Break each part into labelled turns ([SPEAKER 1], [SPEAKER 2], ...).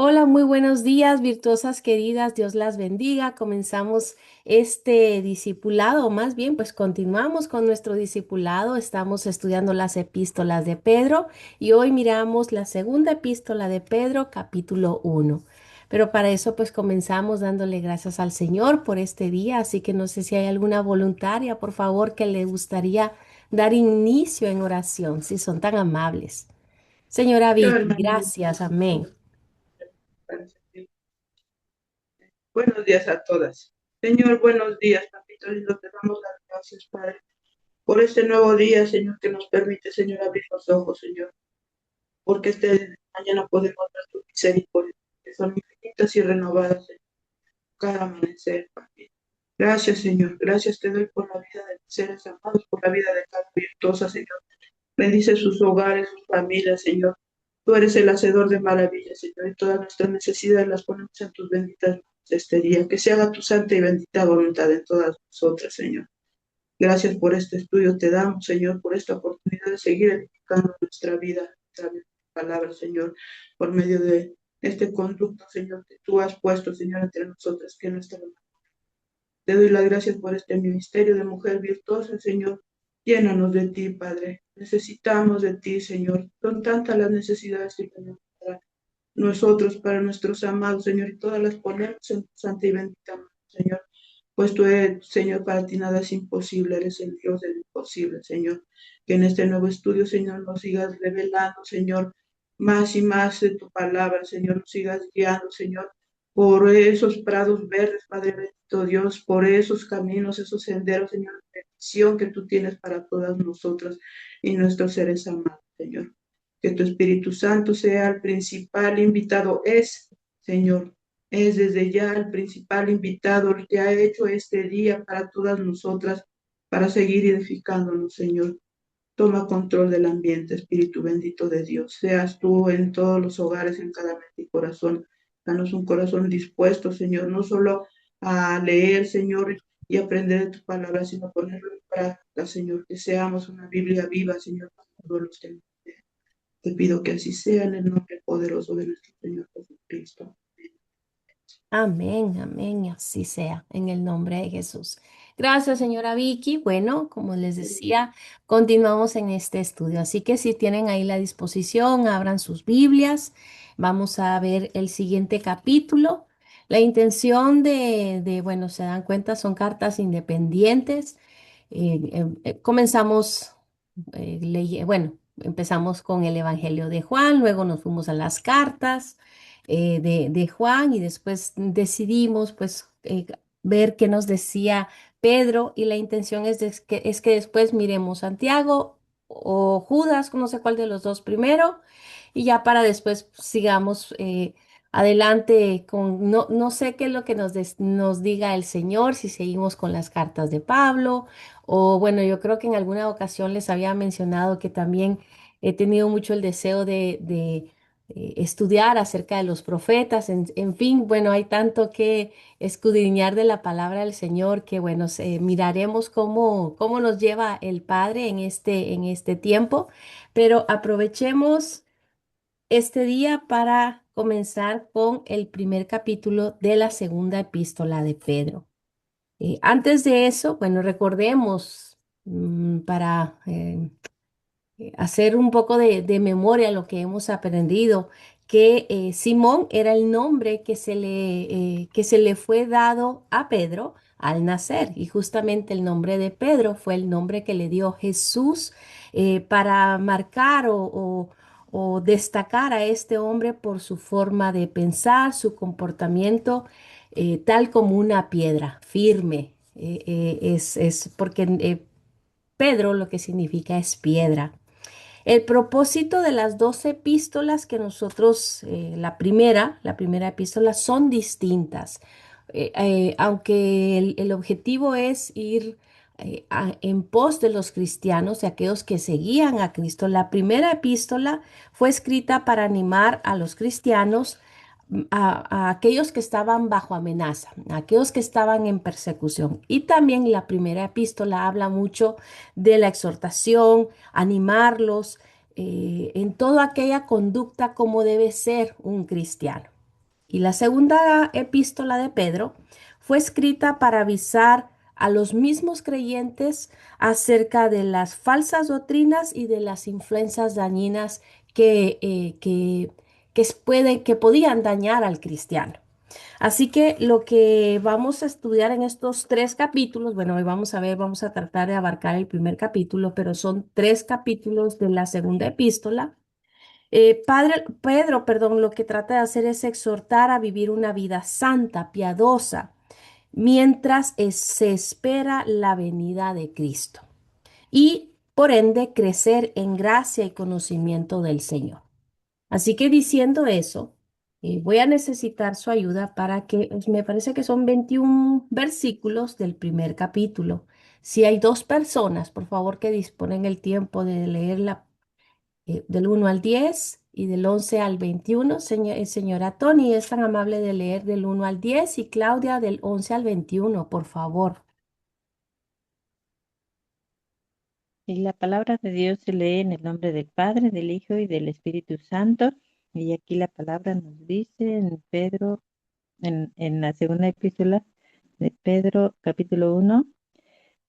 [SPEAKER 1] Hola, muy buenos días, virtuosas queridas, Dios las bendiga. Comenzamos este discipulado, o más bien, pues continuamos con nuestro discipulado. Estamos estudiando las epístolas de Pedro y hoy miramos la segunda epístola de Pedro, capítulo 1. Pero para eso, pues comenzamos dándole gracias al Señor por este día, así que no sé si hay alguna voluntaria, por favor, que le gustaría dar inicio en oración, si son tan amables. Señora
[SPEAKER 2] Yo,
[SPEAKER 1] Vicky,
[SPEAKER 2] hermano,
[SPEAKER 1] gracias, amén.
[SPEAKER 2] buenos días a todas. Señor, buenos días, papito lindo, te damos las gracias, Padre, por este nuevo día, Señor, que nos permite, Señor, abrir los ojos, Señor, porque este mañana podemos ver tu misericordia, que son infinitas y renovadas, Señor, cada amanecer, Padre. Gracias, Señor, gracias te doy por la vida de mis seres amados, por la vida de cada virtuosa, Señor. Bendice sus hogares, sus familias, Señor. Tú eres el hacedor de maravillas, Señor, y todas nuestras necesidades las ponemos en tus benditas manos este día. Que se haga tu santa y bendita voluntad en todas nosotras, Señor. Gracias por este estudio, te damos, Señor, por esta oportunidad de seguir edificando nuestra vida, nuestra palabra, Señor, por medio de este conducto, Señor, que tú has puesto, Señor, entre nosotras, que es nuestra. Te doy las gracias por este ministerio de mujer virtuosa, Señor. Llénanos de ti, Padre. Necesitamos de ti, Señor. Son tantas las necesidades que tenemos para nosotros, para nuestros amados, Señor, y todas las ponemos en tu santa y bendita mano, Señor. Pues tú eres, Señor, para ti nada es imposible, eres el Dios del imposible, Señor. Que en este nuevo estudio, Señor, nos sigas revelando, Señor, más y más de tu palabra, Señor, nos sigas guiando, Señor, por esos prados verdes, Padre bendito Dios, por esos caminos, esos senderos, Señor, de bendición que tú tienes para todas nosotras y nuestros seres amados, Señor. Que tu Espíritu Santo sea el principal invitado, Señor, es desde ya el principal invitado el que ha hecho este día para todas nosotras, para seguir edificándonos, Señor. Toma control del ambiente, Espíritu bendito de Dios. Seas tú en todos los hogares, en cada mente y corazón. Danos un corazón dispuesto, Señor, no solo a leer, Señor, y aprender de tu palabra, sino ponerlo en práctica, Señor. Que seamos una Biblia viva, Señor, para todos los tiempos. Te pido que así sea en el nombre poderoso de nuestro Señor Jesucristo.
[SPEAKER 1] Amén, amén, y así sea, en el nombre de Jesús. Gracias, señora Vicky. Bueno, como les decía, continuamos en este estudio, así que si tienen ahí la disposición, abran sus Biblias. Vamos a ver el siguiente capítulo. La intención bueno, se dan cuenta, son cartas independientes. Comenzamos, bueno, empezamos con el Evangelio de Juan, luego nos fuimos a las cartas de Juan y después decidimos pues ver qué nos decía Pedro y la intención es que después miremos Santiago o Judas, no sé cuál de los dos primero y ya para después sigamos adelante con, no sé qué es lo que nos diga el Señor, si seguimos con las cartas de Pablo o bueno, yo creo que en alguna ocasión les había mencionado que también he tenido mucho el deseo de estudiar acerca de los profetas, en fin, bueno, hay tanto que escudriñar de la palabra del Señor que, bueno, miraremos cómo nos lleva el Padre en este tiempo, pero aprovechemos este día para comenzar con el primer capítulo de la segunda epístola de Pedro. Antes de eso, bueno, recordemos para hacer un poco de memoria lo que hemos aprendido, que Simón era el nombre que se le fue dado a Pedro al nacer y justamente el nombre de Pedro fue el nombre que le dio Jesús para marcar o destacar a este hombre por su forma de pensar, su comportamiento, tal como una piedra firme. Es porque Pedro lo que significa es piedra. El propósito de las dos epístolas que nosotros, la primera epístola, son distintas. Aunque el objetivo es ir en pos de los cristianos, de aquellos que seguían a Cristo, la primera epístola fue escrita para animar a los cristianos, a aquellos que estaban bajo amenaza, a aquellos que estaban en persecución. Y también la primera epístola habla mucho de la exhortación, animarlos en toda aquella conducta como debe ser un cristiano. Y la segunda epístola de Pedro fue escrita para avisar a los mismos creyentes acerca de las falsas doctrinas y de las influencias dañinas que podían dañar al cristiano. Así que lo que vamos a estudiar en estos tres capítulos, bueno, hoy vamos a ver, vamos a tratar de abarcar el primer capítulo, pero son tres capítulos de la segunda epístola. Pedro, perdón, lo que trata de hacer es exhortar a vivir una vida santa, piadosa, mientras se espera la venida de Cristo y, por ende, crecer en gracia y conocimiento del Señor. Así que diciendo eso, voy a necesitar su ayuda para que, me parece que son 21 versículos del primer capítulo. Si hay dos personas, por favor, que disponen el tiempo de leerla del 1 al 10 y del 11 al 21. Señora Tony es tan amable de leer del 1 al 10 y Claudia del 11 al 21, por favor.
[SPEAKER 3] Y la palabra de Dios se lee en el nombre del Padre, del Hijo y del Espíritu Santo. Y aquí la palabra nos dice en Pedro, en la segunda epístola de Pedro, capítulo 1.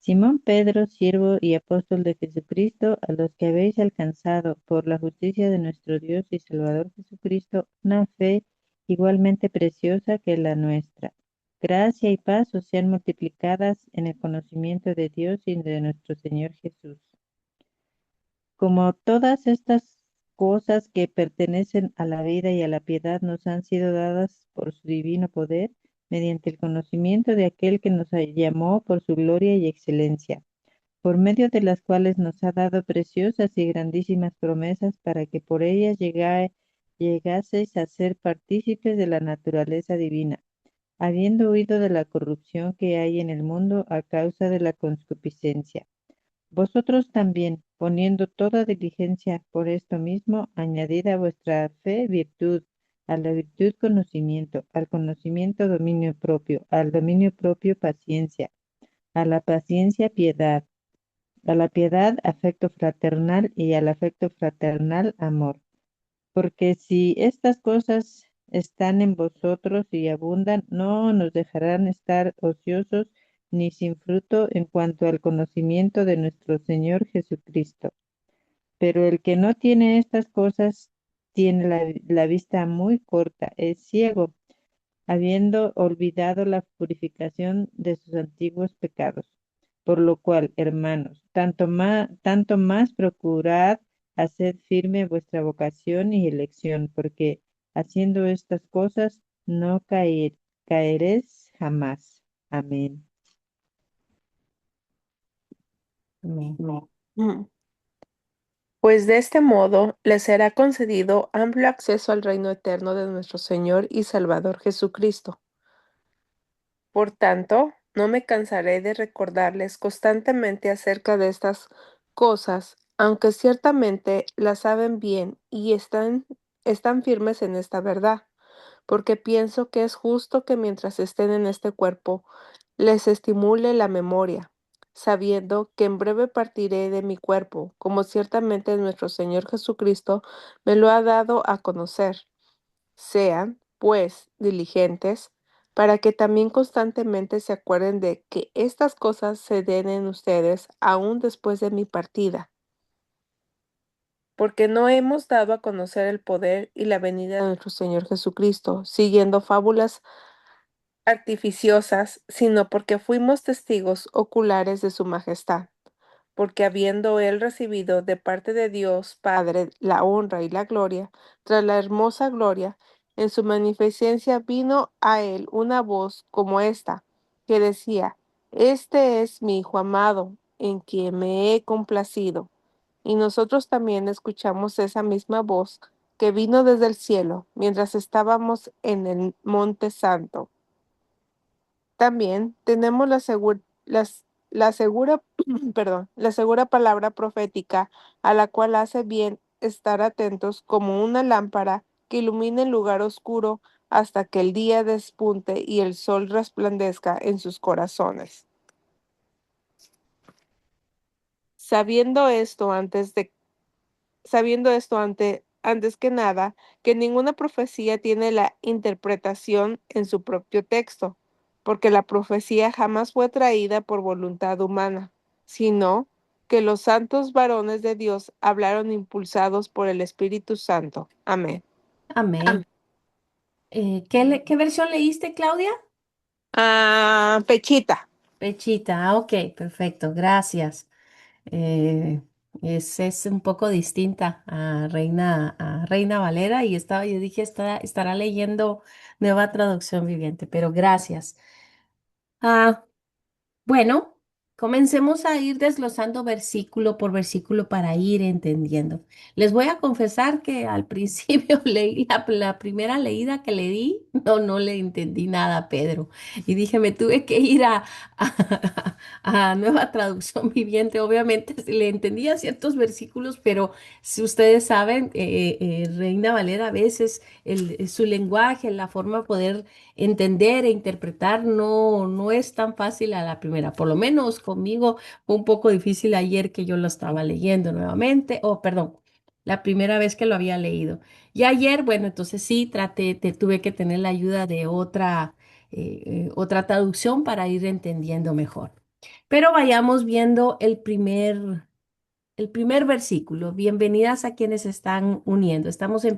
[SPEAKER 3] Simón Pedro, siervo y apóstol de Jesucristo, a los que habéis alcanzado por la justicia de nuestro Dios y Salvador Jesucristo una fe igualmente preciosa que la nuestra. Gracia y paz os sean multiplicadas en el conocimiento de Dios y de nuestro Señor Jesús. Como todas estas cosas que pertenecen a la vida y a la piedad nos han sido dadas por su divino poder, mediante el conocimiento de aquel que nos llamó por su gloria y excelencia, por medio de las cuales nos ha dado preciosas y grandísimas promesas para que por ellas llegaseis a ser partícipes de la naturaleza divina, habiendo huido de la corrupción que hay en el mundo a causa de la concupiscencia. Vosotros también, poniendo toda diligencia por esto mismo, añadid a vuestra fe virtud, a la virtud conocimiento, al conocimiento dominio propio, al dominio propio paciencia, a la paciencia piedad, a la piedad afecto fraternal y al afecto fraternal amor. Porque si estas cosas están en vosotros y abundan, no nos dejarán estar ociosos ni sin fruto en cuanto al conocimiento de nuestro Señor Jesucristo. Pero el que no tiene estas cosas tiene la vista muy corta, es ciego, habiendo olvidado la purificación de sus antiguos pecados. Por lo cual, hermanos, tanto más procurad hacer firme vuestra vocación y elección, porque haciendo estas cosas no caeréis jamás. Amén.
[SPEAKER 1] Amén.
[SPEAKER 4] Mm. Pues de este modo les será concedido amplio acceso al reino eterno de nuestro Señor y Salvador Jesucristo. Por tanto, no me cansaré de recordarles constantemente acerca de estas cosas, aunque ciertamente las saben bien y están firmes en esta verdad, porque pienso que es justo que mientras estén en este cuerpo, les estimule la memoria, sabiendo que en breve partiré de mi cuerpo, como ciertamente nuestro Señor Jesucristo me lo ha dado a conocer. Sean, pues, diligentes, para que también constantemente se acuerden de que estas cosas se den en ustedes aún después de mi partida. Porque no hemos dado a conocer el poder y la venida de nuestro Señor Jesucristo, siguiendo fábulas artificiosas, sino porque fuimos testigos oculares de su majestad. Porque habiendo él recibido de parte de Dios Padre la honra y la gloria, tras la hermosa gloria, en su magnificencia vino a él una voz como esta, que decía, Este es mi Hijo amado, en quien me he complacido. Y nosotros también escuchamos esa misma voz que vino desde el cielo, mientras estábamos en el Monte Santo. También tenemos la segura, perdón, la segura palabra profética a la cual hace bien estar atentos como una lámpara que ilumina el lugar oscuro hasta que el día despunte y el sol resplandezca en sus corazones. Sabiendo esto antes antes que nada, que ninguna profecía tiene la interpretación en su propio texto, porque la profecía jamás fue traída por voluntad humana, sino que los santos varones de Dios hablaron impulsados por el Espíritu Santo. Amén.
[SPEAKER 1] Amén. ¿Qué versión leíste, Claudia?
[SPEAKER 4] Pechita.
[SPEAKER 1] Pechita. Ah, ok, perfecto, gracias. Eh, es un poco distinta a Reina Valera y yo dije, estará leyendo Nueva Traducción Viviente, pero gracias. Ah, bueno, comencemos a ir desglosando versículo por versículo para ir entendiendo. Les voy a confesar que al principio leí la primera leída que le di, no le entendí nada a Pedro. Y dije, me tuve que ir a Nueva Traducción Viviente. Obviamente le entendía ciertos versículos, pero si ustedes saben, Reina Valera a veces su lenguaje, la forma de poder entender e interpretar no es tan fácil a la primera. Por lo menos conmigo fue un poco difícil ayer que yo lo estaba leyendo nuevamente, o perdón, la primera vez que lo había leído. Y ayer, bueno, entonces sí, tuve que tener la ayuda de otra traducción para ir entendiendo mejor. Pero vayamos viendo el primer versículo. Bienvenidas a quienes se están uniendo. Estamos en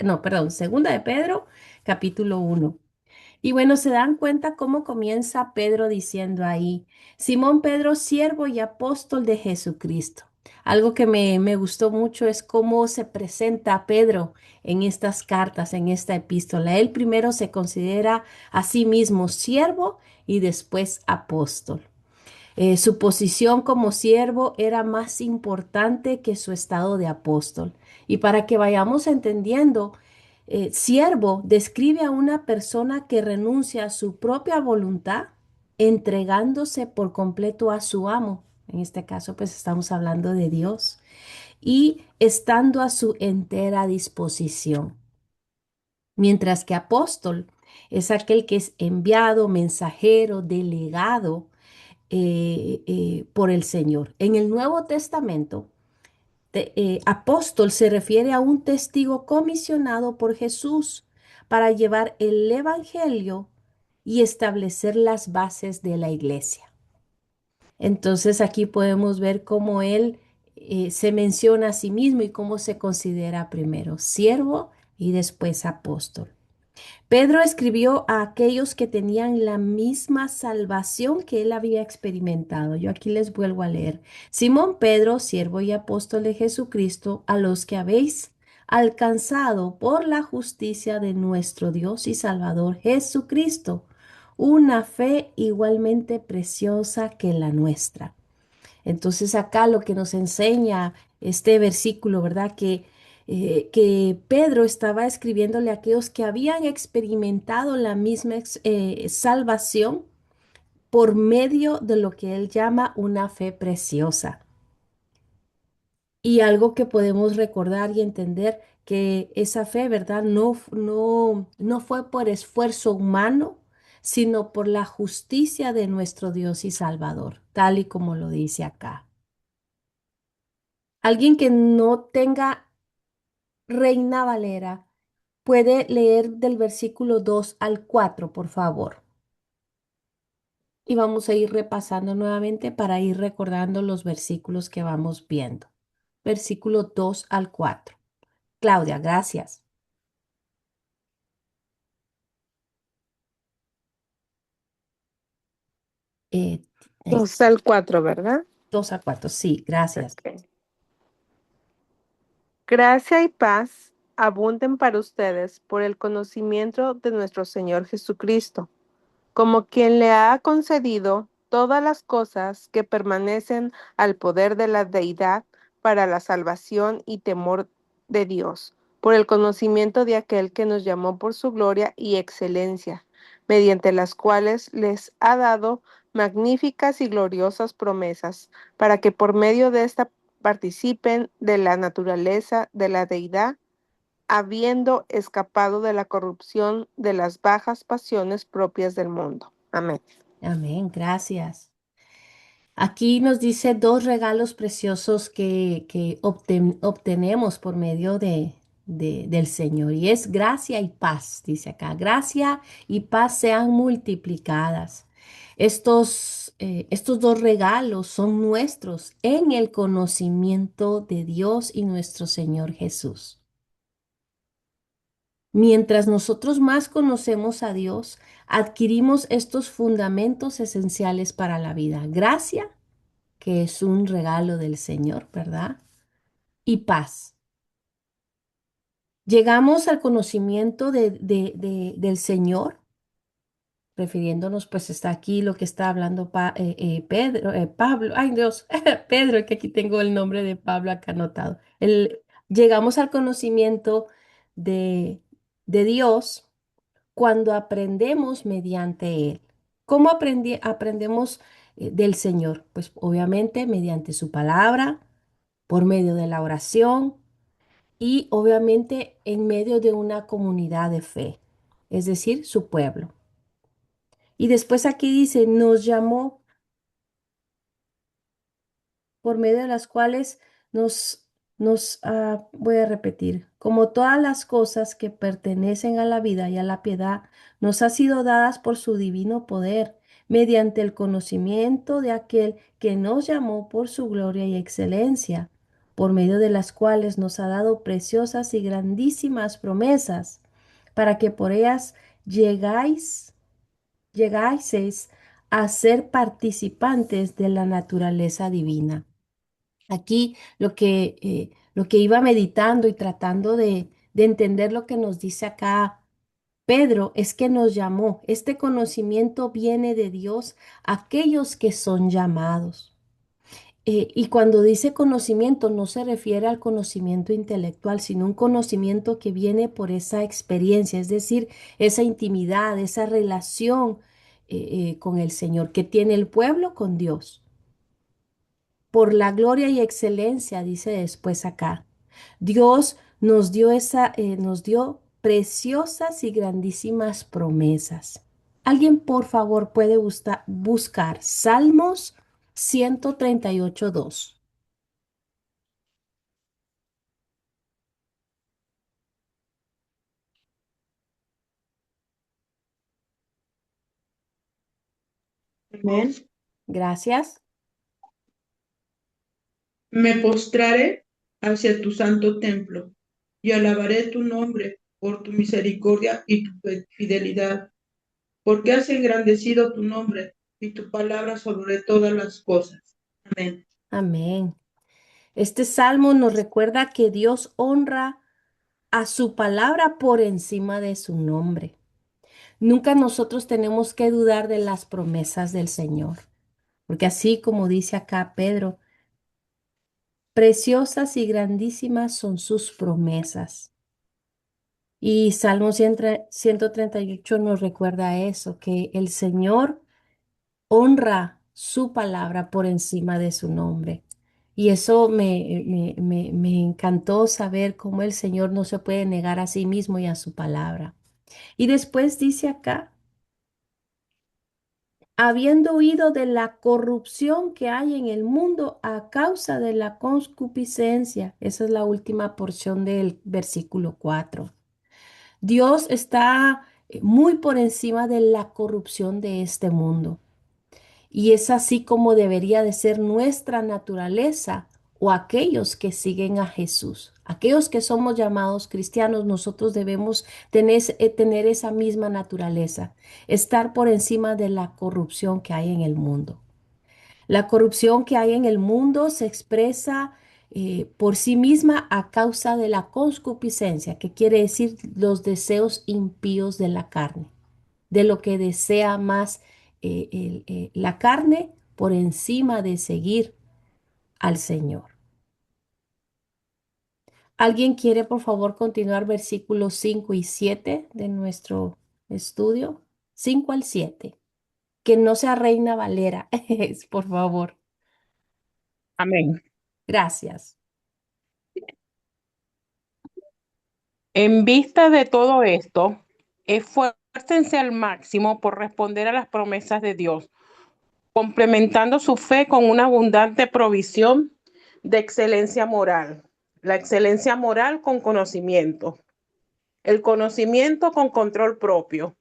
[SPEAKER 1] no, perdón, segunda de Pedro, capítulo 1. Y bueno, se dan cuenta cómo comienza Pedro diciendo ahí, Simón Pedro, siervo y apóstol de Jesucristo. Algo que me gustó mucho es cómo se presenta Pedro en estas cartas, en esta epístola. Él primero se considera a sí mismo siervo y después apóstol. Su posición como siervo era más importante que su estado de apóstol. Y para que vayamos entendiendo, siervo describe a una persona que renuncia a su propia voluntad, entregándose por completo a su amo. En este caso, pues estamos hablando de Dios y estando a su entera disposición. Mientras que apóstol es aquel que es enviado, mensajero, delegado por el Señor. En el Nuevo Testamento, apóstol se refiere a un testigo comisionado por Jesús para llevar el Evangelio y establecer las bases de la iglesia. Entonces aquí podemos ver cómo él se menciona a sí mismo y cómo se considera primero siervo y después apóstol. Pedro escribió a aquellos que tenían la misma salvación que él había experimentado. Yo aquí les vuelvo a leer. Simón Pedro, siervo y apóstol de Jesucristo, a los que habéis alcanzado por la justicia de nuestro Dios y Salvador Jesucristo, una fe igualmente preciosa que la nuestra. Entonces acá lo que nos enseña este versículo, ¿verdad? Que Pedro estaba escribiéndole a aquellos que habían experimentado la misma salvación por medio de lo que él llama una fe preciosa. Y algo que podemos recordar y entender que esa fe, ¿verdad? No fue por esfuerzo humano, sino por la justicia de nuestro Dios y Salvador, tal y como lo dice acá. Alguien que no tenga Reina Valera puede leer del versículo 2 al 4, por favor. Y vamos a ir repasando nuevamente para ir recordando los versículos que vamos viendo. Versículo 2 al 4. Claudia, gracias. Eh, ahí está,
[SPEAKER 4] 2 al 4, ¿verdad?
[SPEAKER 1] 2 al 4, sí, gracias.
[SPEAKER 4] Ok. Gracia y paz abunden para ustedes por el conocimiento de nuestro Señor Jesucristo, como quien le ha concedido todas las cosas que permanecen al poder de la deidad para la salvación y temor de Dios, por el conocimiento de aquel que nos llamó por su gloria y excelencia, mediante las cuales les ha dado magníficas y gloriosas promesas, para que por medio de esta participen de la naturaleza de la deidad, habiendo escapado de la corrupción de las bajas pasiones propias del mundo. Amén.
[SPEAKER 1] Amén, gracias. Aquí nos dice dos regalos preciosos que obtenemos por medio del Señor y es gracia y paz, dice acá, gracia y paz sean multiplicadas. Estos dos regalos son nuestros en el conocimiento de Dios y nuestro Señor Jesús. Mientras nosotros más conocemos a Dios, adquirimos estos fundamentos esenciales para la vida. Gracia, que es un regalo del Señor, ¿verdad? Y paz. Llegamos al conocimiento del Señor, refiriéndonos, pues está aquí lo que está hablando Pedro, Pablo, ay Dios, Pedro, que aquí tengo el nombre de Pablo acá anotado. Llegamos al conocimiento de, de Dios cuando aprendemos mediante Él. ¿Cómo aprendemos del Señor? Pues obviamente mediante su palabra, por medio de la oración y obviamente en medio de una comunidad de fe, es decir, su pueblo. Y después aquí dice, nos llamó por medio de las cuales voy a repetir, como todas las cosas que pertenecen a la vida y a la piedad, nos ha sido dadas por su divino poder, mediante el conocimiento de aquel que nos llamó por su gloria y excelencia, por medio de las cuales nos ha dado preciosas y grandísimas promesas, para que por ellas llegáis a ser participantes de la naturaleza divina. Aquí lo que iba meditando y tratando de entender lo que nos dice acá Pedro es que nos llamó. Este conocimiento viene de Dios a aquellos que son llamados. Y cuando dice conocimiento no se refiere al conocimiento intelectual, sino un conocimiento que viene por esa experiencia, es decir, esa intimidad, esa relación con el Señor que tiene el pueblo con Dios. Por la gloria y excelencia, dice después acá. Dios nos dio preciosas y grandísimas promesas. ¿Alguien, por favor, puede buscar Salmos 138:2?
[SPEAKER 2] Amén.
[SPEAKER 1] Gracias.
[SPEAKER 2] Me postraré hacia tu santo templo y alabaré tu nombre por tu misericordia y tu fidelidad, porque has engrandecido tu nombre y tu palabra sobre todas las cosas. Amén.
[SPEAKER 1] Amén. Este salmo nos recuerda que Dios honra a su palabra por encima de su nombre. Nunca nosotros tenemos que dudar de las promesas del Señor, porque así como dice acá Pedro, preciosas y grandísimas son sus promesas. Y Salmo 138 nos recuerda eso, que el Señor honra su palabra por encima de su nombre. Y eso me encantó saber cómo el Señor no se puede negar a sí mismo y a su palabra. Y después dice acá, habiendo huido de la corrupción que hay en el mundo a causa de la concupiscencia. Esa es la última porción del versículo 4. Dios está muy por encima de la corrupción de este mundo. Y es así como debería de ser nuestra naturaleza o aquellos que siguen a Jesús. Aquellos que somos llamados cristianos, nosotros debemos tener esa misma naturaleza, estar por encima de la corrupción que hay en el mundo. La corrupción que hay en el mundo se expresa por sí misma a causa de la concupiscencia, que quiere decir los deseos impíos de la carne, de lo que desea más la carne por encima de seguir al Señor. ¿Alguien quiere, por favor, continuar versículos 5 y 7 de nuestro estudio? 5 al 7. Que no sea Reina Valera, por favor.
[SPEAKER 5] Amén.
[SPEAKER 1] Gracias.
[SPEAKER 5] En vista de todo esto, esfuércense al máximo por responder a las promesas de Dios, complementando su fe con una abundante provisión de excelencia moral. La excelencia moral con conocimiento, el conocimiento con control propio,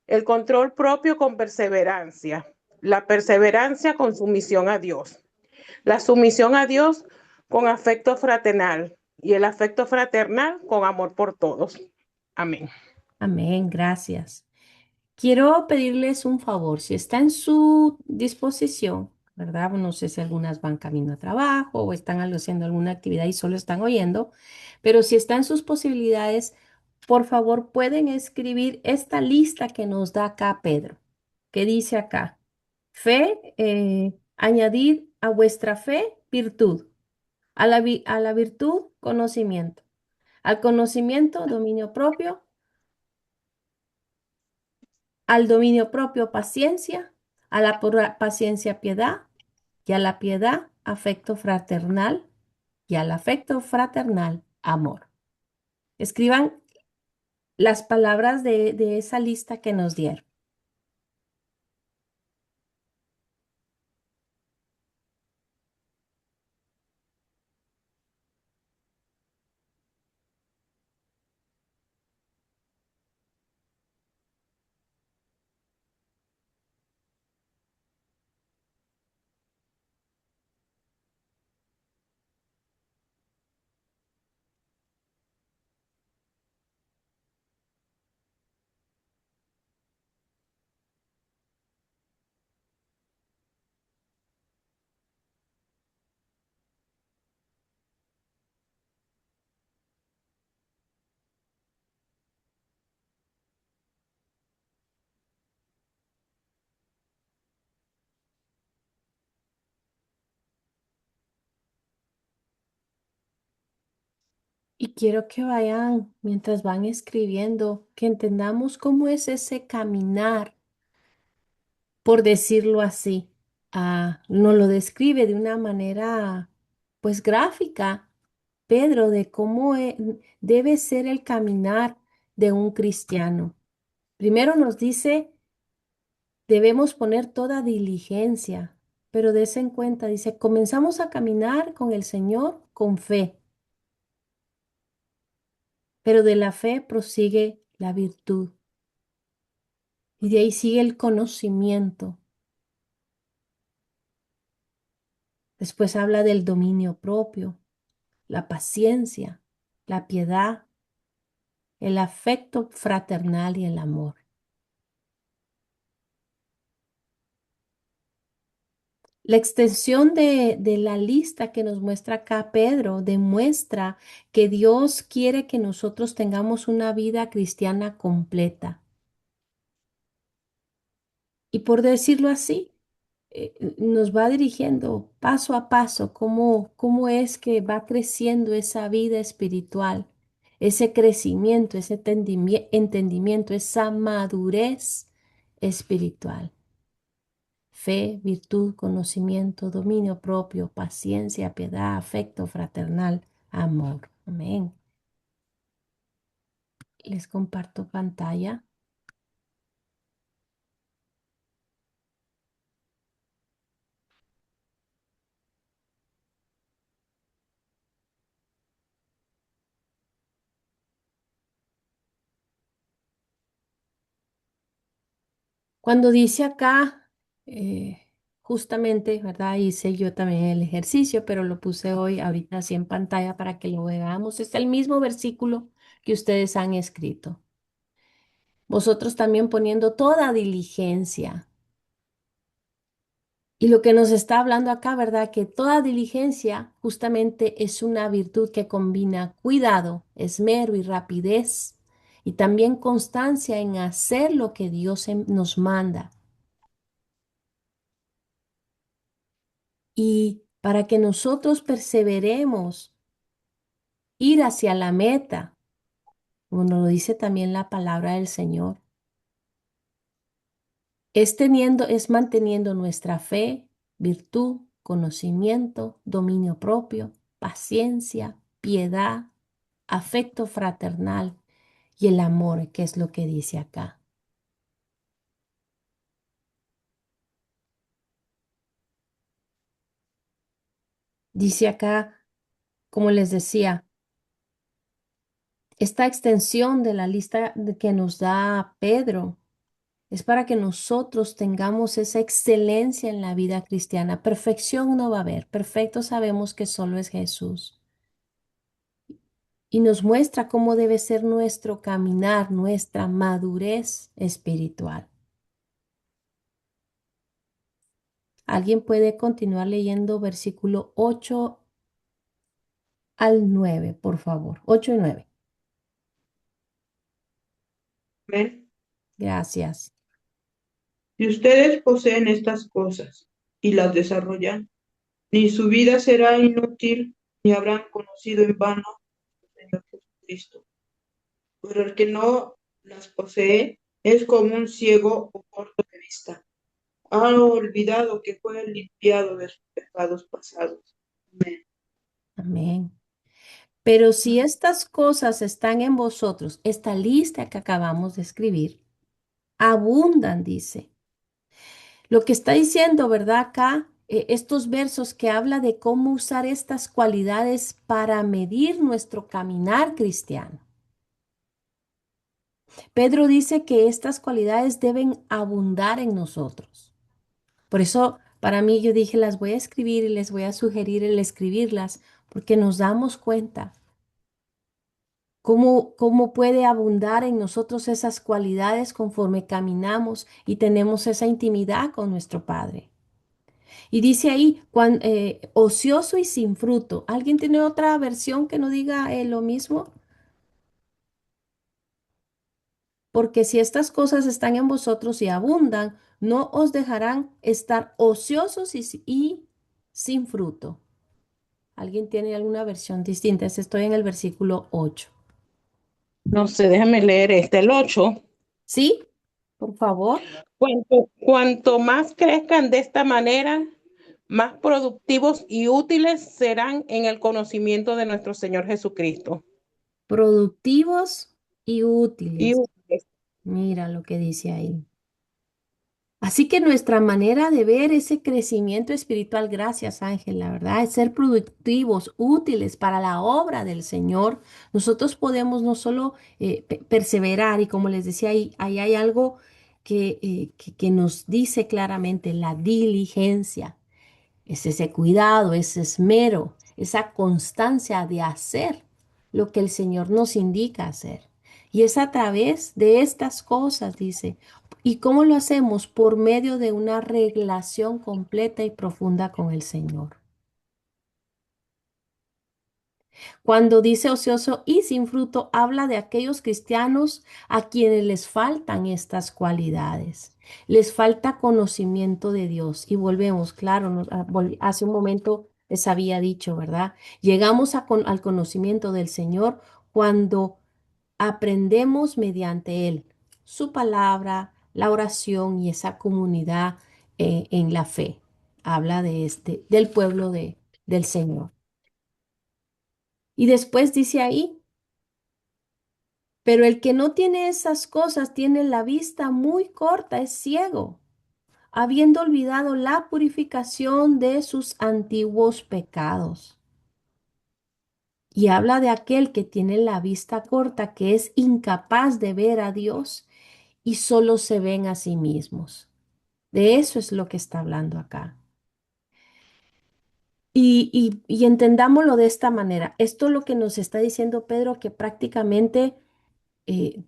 [SPEAKER 5] el control propio con perseverancia, la perseverancia con sumisión a Dios, la sumisión a Dios con afecto fraternal y el afecto fraternal con amor por todos. Amén.
[SPEAKER 1] Amén, gracias. Quiero pedirles un favor, si está en su disposición, ¿verdad? No sé si algunas van camino a trabajo o están haciendo alguna actividad y solo están oyendo, pero si está en sus posibilidades, por favor pueden escribir esta lista que nos da acá Pedro, que dice acá, fe, añadir a vuestra fe virtud, a la virtud conocimiento, al conocimiento dominio propio, al dominio propio paciencia, a la paciencia piedad y a la piedad afecto fraternal y al afecto fraternal amor. Escriban las palabras de esa lista que nos dieron. Y quiero que vayan, mientras van escribiendo, que entendamos cómo es ese caminar, por decirlo así. Nos lo describe de una manera, pues, gráfica, Pedro, de cómo debe ser el caminar de un cristiano. Primero nos dice, debemos poner toda diligencia, pero des en cuenta, dice, comenzamos a caminar con el Señor con fe, pero de la fe prosigue la virtud y de ahí sigue el conocimiento. Después habla del dominio propio, la paciencia, la piedad, el afecto fraternal y el amor. La extensión de la lista que nos muestra acá Pedro demuestra que Dios quiere que nosotros tengamos una vida cristiana completa. Y por decirlo así, nos va dirigiendo paso a paso cómo es que va creciendo esa vida espiritual, ese crecimiento, ese entendimiento, esa madurez espiritual. Fe, virtud, conocimiento, dominio propio, paciencia, piedad, afecto fraternal, amor. Amén. Les comparto pantalla. Cuando dice acá, justamente, ¿verdad? Hice yo también el ejercicio, pero lo puse hoy, ahorita así en pantalla para que lo veamos. Es el mismo versículo que ustedes han escrito. Vosotros también poniendo toda diligencia. Y lo que nos está hablando acá, ¿verdad? Que toda diligencia justamente es una virtud que combina cuidado, esmero y rapidez, y también constancia en hacer lo que Dios nos manda. Y para que nosotros perseveremos, ir hacia la meta, como nos lo dice también la palabra del Señor, es manteniendo nuestra fe, virtud, conocimiento, dominio propio, paciencia, piedad, afecto fraternal y el amor, que es lo que dice acá. Dice acá, como les decía, esta extensión de la lista que nos da Pedro es para que nosotros tengamos esa excelencia en la vida cristiana. Perfección no va a haber, perfecto sabemos que solo es Jesús. Y nos muestra cómo debe ser nuestro caminar, nuestra madurez espiritual. ¿Alguien puede continuar leyendo versículo 8 al 9, por favor? 8 y 9.
[SPEAKER 2] Amén.
[SPEAKER 1] Gracias.
[SPEAKER 2] Si ustedes poseen estas cosas y las desarrollan, ni su vida será inútil, ni habrán conocido en vano al Señor Jesucristo. Pero el que no las posee es como un ciego o corto de vista. Ha olvidado que fue limpiado de sus pecados pasados. Amén.
[SPEAKER 1] Amén. Pero si estas cosas están en vosotros, esta lista que acabamos de escribir, abundan, dice. Lo que está diciendo, ¿verdad? Acá, estos versos que habla de cómo usar estas cualidades para medir nuestro caminar cristiano. Pedro dice que estas cualidades deben abundar en nosotros. Por eso, para mí, yo dije, las voy a escribir y les voy a sugerir el escribirlas, porque nos damos cuenta cómo puede abundar en nosotros esas cualidades conforme caminamos y tenemos esa intimidad con nuestro Padre. Y dice ahí, ocioso y sin fruto. ¿Alguien tiene otra versión que no diga lo mismo? Porque si estas cosas están en vosotros y abundan, no os dejarán estar ociosos y sin fruto. ¿Alguien tiene alguna versión distinta? Estoy en el versículo 8.
[SPEAKER 5] No sé, déjame leer el 8.
[SPEAKER 1] ¿Sí? Por favor.
[SPEAKER 5] Cuanto más crezcan de esta manera, más productivos y útiles serán en el conocimiento de nuestro Señor Jesucristo.
[SPEAKER 1] Productivos y
[SPEAKER 5] Y
[SPEAKER 1] útiles.
[SPEAKER 5] útiles.
[SPEAKER 1] Mira lo que dice ahí. Así que nuestra manera de ver ese crecimiento espiritual, gracias Ángel, la verdad, es ser productivos, útiles para la obra del Señor. Nosotros podemos no solo perseverar y como les decía, ahí hay algo que nos dice claramente, la diligencia. Es ese cuidado, ese esmero, esa constancia de hacer lo que el Señor nos indica hacer. Y es a través de estas cosas, dice. ¿Y cómo lo hacemos? Por medio de una relación completa y profunda con el Señor. Cuando dice ocioso y sin fruto, habla de aquellos cristianos a quienes les faltan estas cualidades. Les falta conocimiento de Dios. Y volvemos, claro, hace un momento les había dicho, ¿verdad? Llegamos al conocimiento del Señor cuando aprendemos mediante Él, su palabra, la oración y esa comunidad en la fe. Habla del pueblo del Señor. Y después dice ahí, pero el que no tiene esas cosas tiene la vista muy corta, es ciego, habiendo olvidado la purificación de sus antiguos pecados. Y habla de aquel que tiene la vista corta, que es incapaz de ver a Dios y solo se ven a sí mismos. De eso es lo que está hablando acá. Y entendámoslo de esta manera. Esto es lo que nos está diciendo Pedro, que prácticamente eh,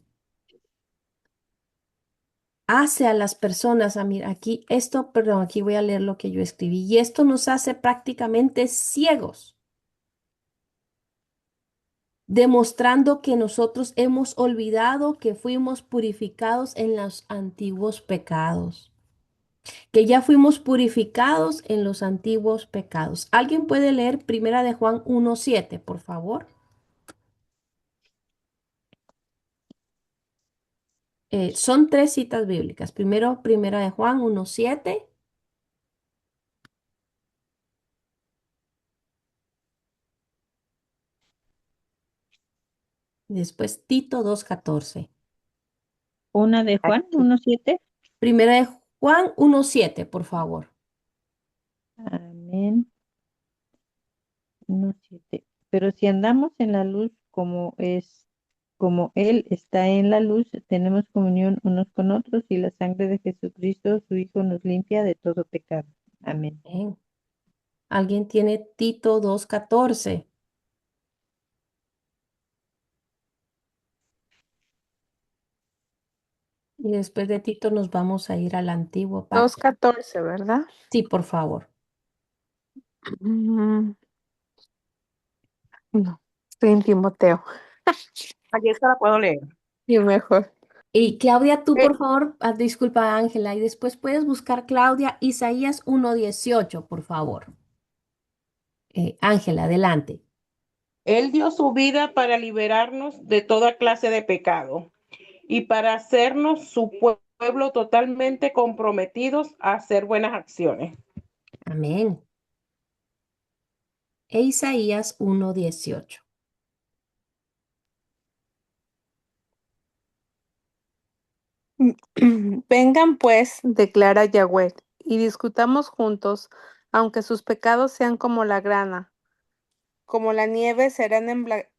[SPEAKER 1] hace a las personas, mira, aquí esto, perdón, aquí voy a leer lo que yo escribí, y esto nos hace prácticamente ciegos, demostrando que nosotros hemos olvidado que fuimos purificados en los antiguos pecados, que ya fuimos purificados en los antiguos pecados. ¿Alguien puede leer Primera de Juan 1:7, por favor? Son tres citas bíblicas. Primero, Primera de Juan 1:7. Después Tito 2:14.
[SPEAKER 3] Una de Juan 1:7.
[SPEAKER 1] Primera de Juan 1:7, por favor.
[SPEAKER 3] Amén. 1:7. Pero si andamos en la luz como Él está en la luz, tenemos comunión unos con otros y la sangre de Jesucristo, su Hijo, nos limpia de todo pecado. Amén.
[SPEAKER 1] Amén. ¿Alguien tiene Tito 2:14? Y después de Tito nos vamos a ir al antiguo pacto.
[SPEAKER 4] 2:14, ¿verdad?
[SPEAKER 1] Sí, por favor.
[SPEAKER 4] Mm, no, estoy en Timoteo.
[SPEAKER 5] Aquí esta la puedo leer.
[SPEAKER 4] Y mejor.
[SPEAKER 1] Y Claudia, tú
[SPEAKER 5] Eh,
[SPEAKER 1] por favor, disculpa Ángela, y después puedes buscar Claudia, Isaías 1:18, por favor. Ángela, adelante.
[SPEAKER 5] Él dio su vida para liberarnos de toda clase de pecado y para hacernos su pueblo totalmente comprometidos a hacer buenas acciones.
[SPEAKER 1] Amén. E Isaías 1:18.
[SPEAKER 4] Vengan pues, declara Yahweh, y discutamos juntos, aunque sus pecados sean como la grana, como la nieve serán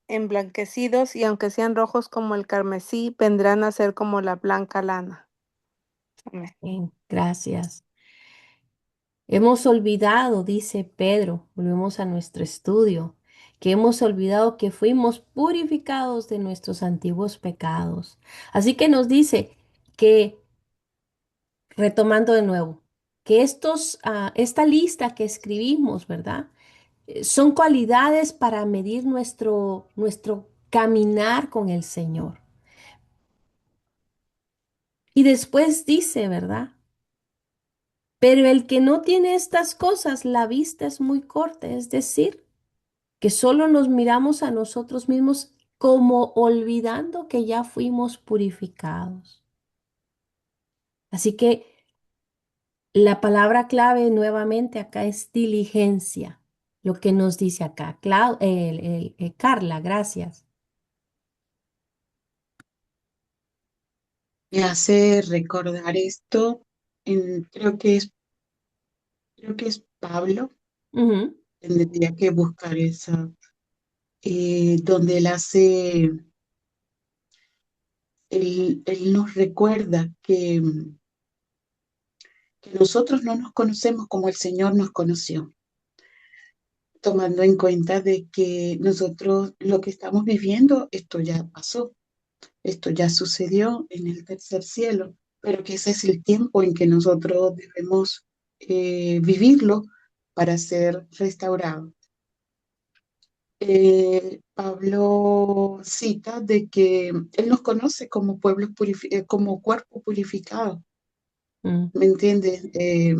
[SPEAKER 4] emblanquecidos, y aunque sean rojos como el carmesí, vendrán a ser como la blanca lana. Amén.
[SPEAKER 1] Bien, gracias. Hemos olvidado, dice Pedro, volvemos a nuestro estudio, que hemos olvidado que fuimos purificados de nuestros antiguos pecados. Así que nos dice que, retomando de nuevo, que esta lista que escribimos, ¿verdad? Son cualidades para medir nuestro caminar con el Señor. Y después dice, ¿verdad? Pero el que no tiene estas cosas, la vista es muy corta, es decir, que solo nos miramos a nosotros mismos como olvidando que ya fuimos purificados. Así que la palabra clave nuevamente acá es diligencia, lo que nos dice acá. Carla, gracias.
[SPEAKER 6] Me hace recordar esto, creo que es Pablo,
[SPEAKER 1] Ujú,
[SPEAKER 6] tendría que buscar esa, donde él nos recuerda que nosotros no nos conocemos como el Señor nos conoció, tomando en cuenta de que nosotros lo que estamos viviendo, esto ya pasó, esto ya sucedió en el tercer cielo, pero que ese es el tiempo en que nosotros debemos vivirlo para ser restaurados. Pablo cita de que él nos conoce como como cuerpo purificado,
[SPEAKER 1] mm,
[SPEAKER 6] ¿me entiendes?
[SPEAKER 1] sí,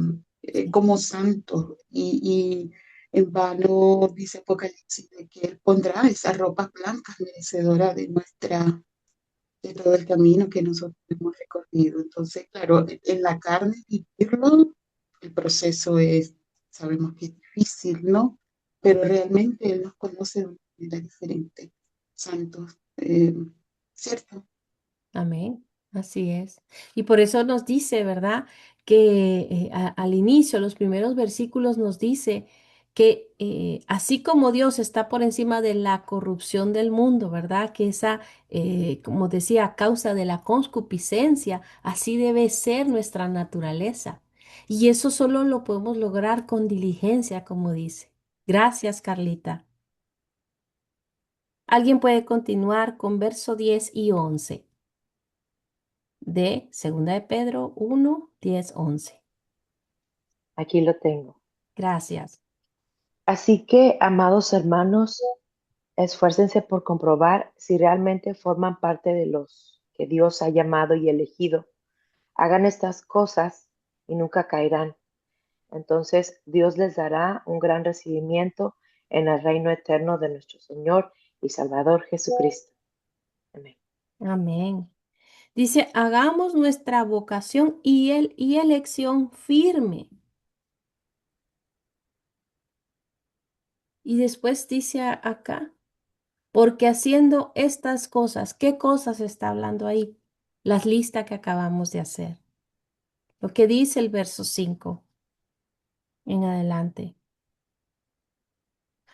[SPEAKER 6] Como santos y en vano dice Apocalipsis de que él pondrá esas ropas blancas merecedoras de todo el camino que nosotros hemos recorrido. Entonces, claro, en la carne vivirlo, el proceso sabemos que es difícil, ¿no? Pero realmente Él nos conoce de una manera diferente, santos, ¿cierto?
[SPEAKER 1] amén. Así es. Y por eso nos dice, ¿verdad? Que al inicio, los primeros versículos nos dice que así como Dios está por encima de la corrupción del mundo, ¿verdad? Que esa, como decía, a causa de la concupiscencia, así debe ser nuestra naturaleza. Y eso solo lo podemos lograr con diligencia, como dice. Gracias, Carlita. Alguien puede continuar con verso 10 y 11 de Segunda de Pedro 1:10-11.
[SPEAKER 7] Aquí lo tengo.
[SPEAKER 1] Gracias.
[SPEAKER 7] Así que, amados hermanos, esfuércense por comprobar si realmente forman parte de los que Dios ha llamado y elegido. Hagan estas cosas y nunca caerán. Entonces Dios les dará un gran recibimiento en el reino eterno de nuestro Señor y Salvador Jesucristo. Amén.
[SPEAKER 1] Amén. Dice, hagamos nuestra vocación y elección firme. Y después dice acá, porque haciendo estas cosas, ¿qué cosas está hablando ahí? Las listas que acabamos de hacer. Lo que dice el verso 5 en adelante.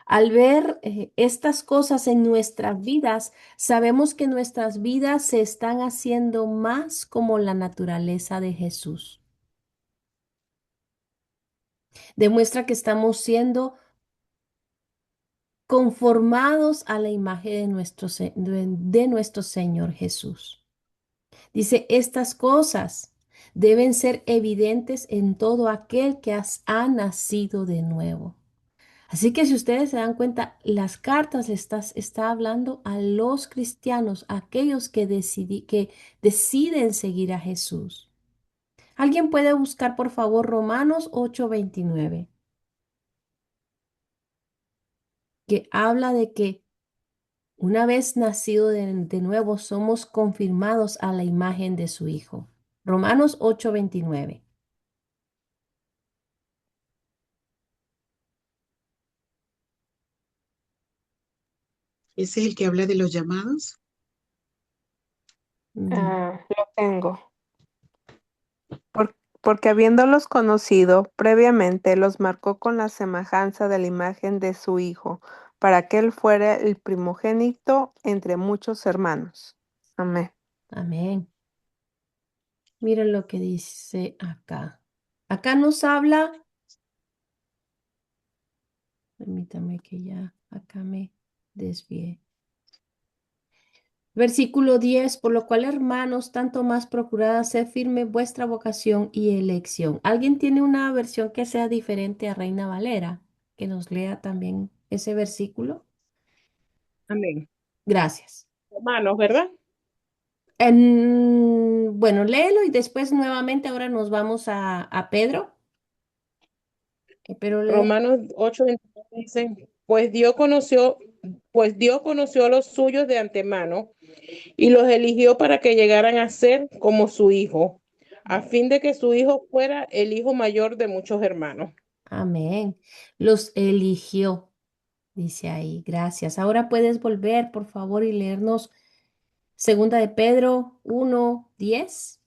[SPEAKER 1] Al ver estas cosas en nuestras vidas, sabemos que nuestras vidas se están haciendo más como la naturaleza de Jesús. Demuestra que estamos siendo conformados a la imagen de de nuestro Señor Jesús. Dice, estas cosas deben ser evidentes en todo aquel que ha nacido de nuevo. Así que si ustedes se dan cuenta, las cartas está hablando a los cristianos, a aquellos que deciden seguir a Jesús. ¿Alguien puede buscar, por favor, Romanos 8:29, que habla de que una vez nacido de nuevo somos confirmados a la imagen de su Hijo? Romanos 8:29.
[SPEAKER 6] Ese es el que habla de los llamados.
[SPEAKER 1] Ujú.
[SPEAKER 4] Lo tengo. Porque habiéndolos conocido previamente, los marcó con la semejanza de la imagen de su Hijo, para que Él fuera el primogénito entre muchos hermanos. Amén.
[SPEAKER 1] Amén. Miren lo que dice acá. Acá nos habla, permítame que ya acá me desvié. Versículo 10, por lo cual, hermanos, tanto más procurad hacer firme vuestra vocación y elección. ¿Alguien tiene una versión que sea diferente a Reina Valera? Que nos lea también ese versículo.
[SPEAKER 5] Amén.
[SPEAKER 1] Gracias.
[SPEAKER 5] Romanos, ¿verdad?
[SPEAKER 1] Bueno, léelo y después nuevamente ahora nos vamos a Pedro. Pero lee.
[SPEAKER 5] Romanos 8:29 dice, pues Dios conoció a los suyos de antemano y los eligió para que llegaran a ser como su hijo, a fin de que su hijo fuera el hijo mayor de muchos hermanos.
[SPEAKER 1] Amén. Los eligió, dice ahí. Gracias. Ahora puedes volver, por favor, y leernos Segunda de Pedro 1:10.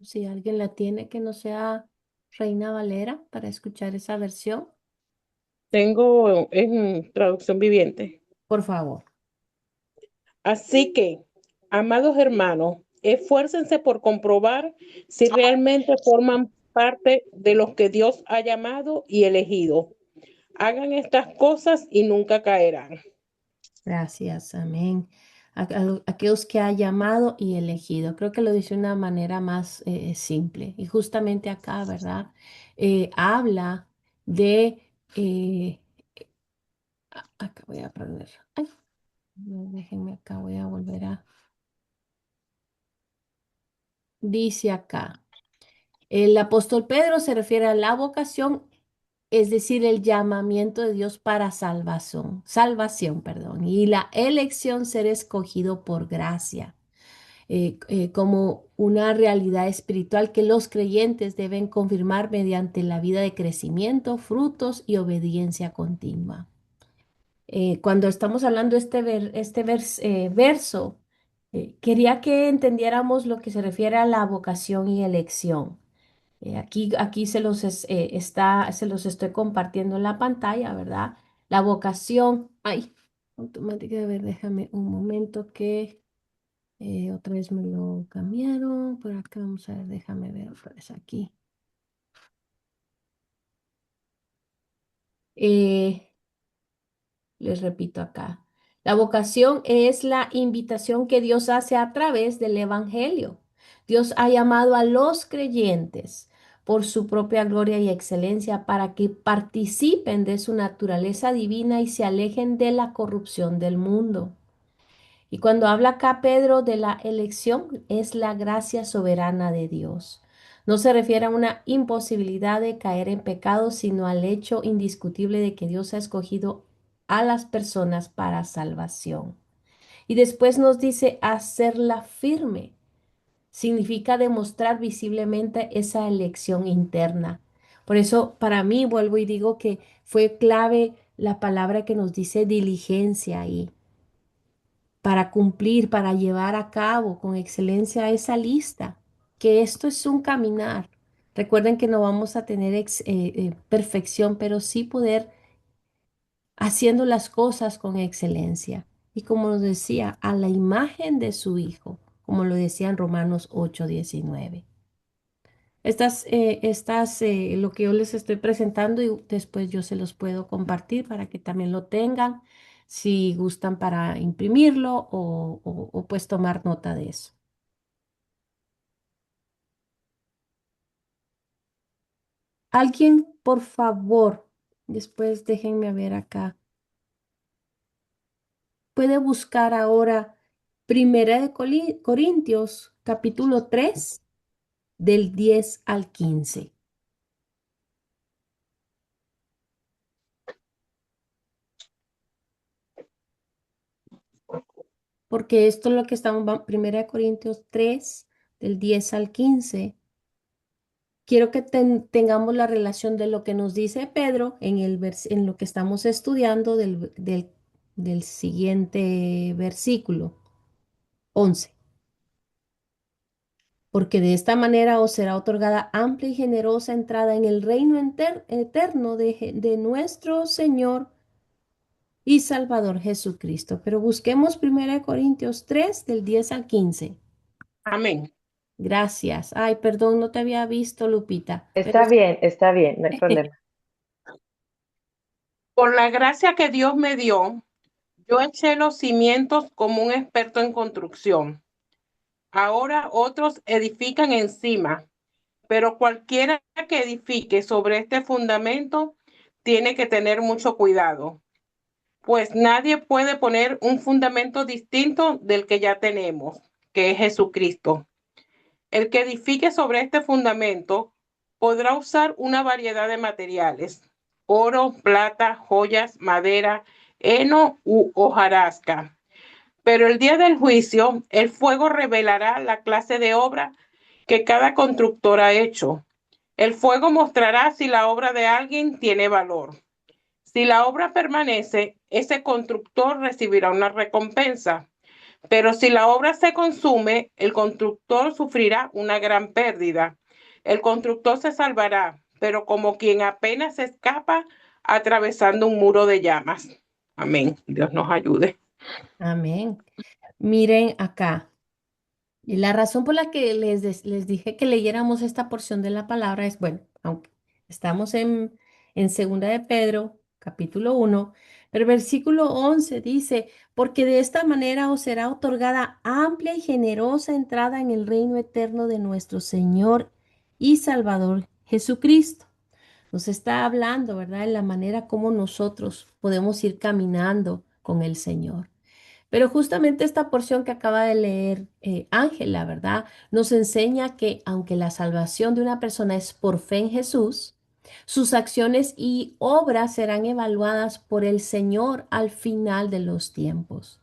[SPEAKER 1] Si alguien la tiene que no sea Reina Valera para escuchar esa versión,
[SPEAKER 5] Tengo en traducción viviente.
[SPEAKER 1] por favor.
[SPEAKER 5] Así que, amados hermanos, esfuércense por comprobar si realmente forman parte de los que Dios ha llamado y elegido. Hagan estas cosas y nunca caerán.
[SPEAKER 1] Gracias, amén. Aquellos que ha llamado y elegido. Creo que lo dice de una manera más simple. Y justamente acá, ¿verdad? Habla de... acá voy a aprender. Ay, no, déjenme acá, voy a volver a... Dice acá. El apóstol Pedro se refiere a la vocación, es decir, el llamamiento de Dios para salvación, perdón, y la elección ser escogido por gracia, como una realidad espiritual que los creyentes deben confirmar mediante la vida de crecimiento, frutos y obediencia continua. Cuando estamos hablando de verso, quería que entendiéramos lo que se refiere a la vocación y elección. Aquí se los estoy compartiendo en la pantalla, ¿verdad? La vocación, ay, automáticamente, a ver, déjame un momento que otra vez me lo cambiaron. Por acá vamos a ver, déjame ver otra vez aquí. Eh, Les repito acá. La vocación es la invitación que Dios hace a través del Evangelio. Dios ha llamado a los creyentes por su propia gloria y excelencia para que participen de su naturaleza divina y se alejen de la corrupción del mundo. Y cuando habla acá Pedro de la elección, es la gracia soberana de Dios. No se refiere a una imposibilidad de caer en pecado, sino al hecho indiscutible de que Dios ha escogido a las personas para salvación. Y después nos dice hacerla firme. Significa demostrar visiblemente esa elección interna. Por eso, para mí, vuelvo y digo que fue clave la palabra que nos dice diligencia ahí para cumplir, para llevar a cabo con excelencia esa lista, que esto es un caminar. Recuerden que no vamos a tener perfección, pero sí poder haciendo las cosas con excelencia. Y como nos decía, a la imagen de su Hijo, como lo decía en Romanos 8:19. Lo que yo les estoy presentando y después yo se los puedo compartir para que también lo tengan, si gustan para imprimirlo o pues tomar nota de eso. Alguien, por favor, después déjenme ver acá. Puede buscar ahora Primera de Corintios, capítulo 3 del 10 al 15. Porque esto es lo que estamos, Primera de Corintios 3 del 10 al 15. Quiero que tengamos la relación de lo que nos dice Pedro en lo que estamos estudiando del siguiente versículo, 11. Porque de esta manera os será otorgada amplia y generosa entrada en el reino eterno de nuestro Señor y Salvador Jesucristo. Pero busquemos 1 Corintios 3 del 10 al 15.
[SPEAKER 5] Amén.
[SPEAKER 1] Gracias. Ay, perdón, no te había visto, Lupita, pero
[SPEAKER 7] Está bien, no hay problema.
[SPEAKER 5] Por la gracia que Dios me dio, yo eché los cimientos como un experto en construcción. Ahora otros edifican encima, pero cualquiera que edifique sobre este fundamento tiene que tener mucho cuidado, pues nadie puede poner un fundamento distinto del que ya tenemos, que es Jesucristo. El que edifique sobre este fundamento podrá usar una variedad de materiales: oro, plata, joyas, madera, heno u hojarasca. Pero el día del juicio, el fuego revelará la clase de obra que cada constructor ha hecho. El fuego mostrará si la obra de alguien tiene valor. Si la obra permanece, ese constructor recibirá una recompensa. Pero si la obra se consume, el constructor sufrirá una gran pérdida. El constructor se salvará, pero como quien apenas escapa atravesando un muro de llamas. Amén. Dios nos ayude.
[SPEAKER 1] amén. Miren acá. Y la razón por la que les dije que leyéramos esta porción de la palabra es, bueno, aunque estamos en Segunda de Pedro, capítulo 1, pero versículo 11 dice, porque de esta manera os será otorgada amplia y generosa entrada en el reino eterno de nuestro Señor y Salvador Jesucristo. Nos está hablando, ¿verdad? En la manera como nosotros podemos ir caminando con el Señor. Pero justamente esta porción que acaba de leer Ángela, ¿verdad? Nos enseña que aunque la salvación de una persona es por fe en Jesús, sus acciones y obras serán evaluadas por el Señor al final de los tiempos.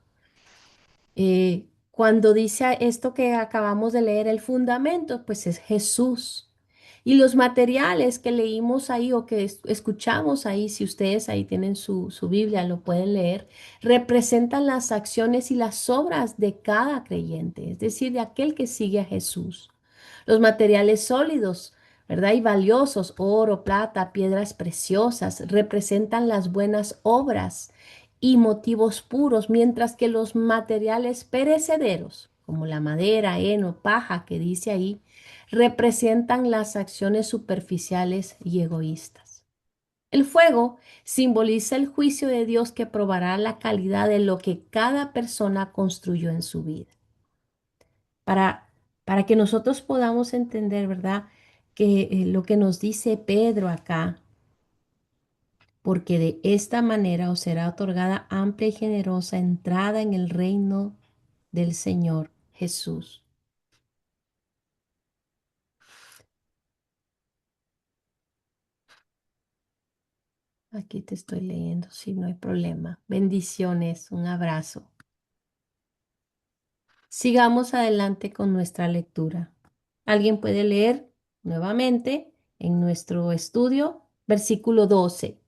[SPEAKER 1] Cuando dice esto que acabamos de leer, el fundamento, pues es Jesús. Y los materiales que leímos ahí o que escuchamos ahí, si ustedes ahí tienen su Biblia, lo pueden leer, representan las acciones y las obras de cada creyente, es decir, de aquel que sigue a Jesús. Los materiales sólidos, ¿verdad? Y valiosos, oro, plata, piedras preciosas, representan las buenas obras y motivos puros, mientras que los materiales perecederos, como la madera, heno, paja, que dice ahí, representan las acciones superficiales y egoístas. El fuego simboliza el juicio de Dios que probará la calidad de lo que cada persona construyó en su vida. Para, para que nosotros podamos entender, ¿verdad? Que lo que nos dice Pedro acá, porque de esta manera os será otorgada amplia y generosa entrada en el reino del Señor Jesús. Aquí te estoy leyendo, si no hay problema. Bendiciones, un abrazo. Sigamos adelante con nuestra lectura. ¿Alguien puede leer nuevamente en nuestro estudio? Versículo 12.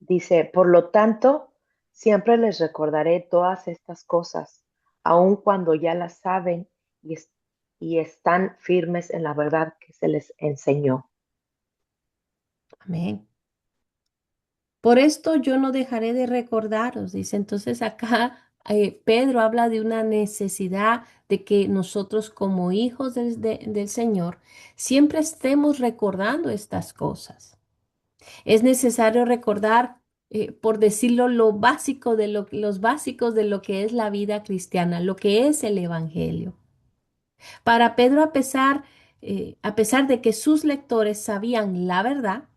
[SPEAKER 7] Dice, por lo tanto, siempre les recordaré todas estas cosas, aun cuando ya las saben y están firmes en la verdad que se les enseñó.
[SPEAKER 1] Amén. Por esto yo no dejaré de recordaros, dice. Entonces acá Pedro habla de una necesidad de que nosotros como hijos del Señor siempre estemos recordando estas cosas. Es necesario recordar, por decirlo, lo básico de los básicos de lo que es la vida cristiana, lo que es el Evangelio. Para Pedro, a pesar de que sus lectores sabían la verdad,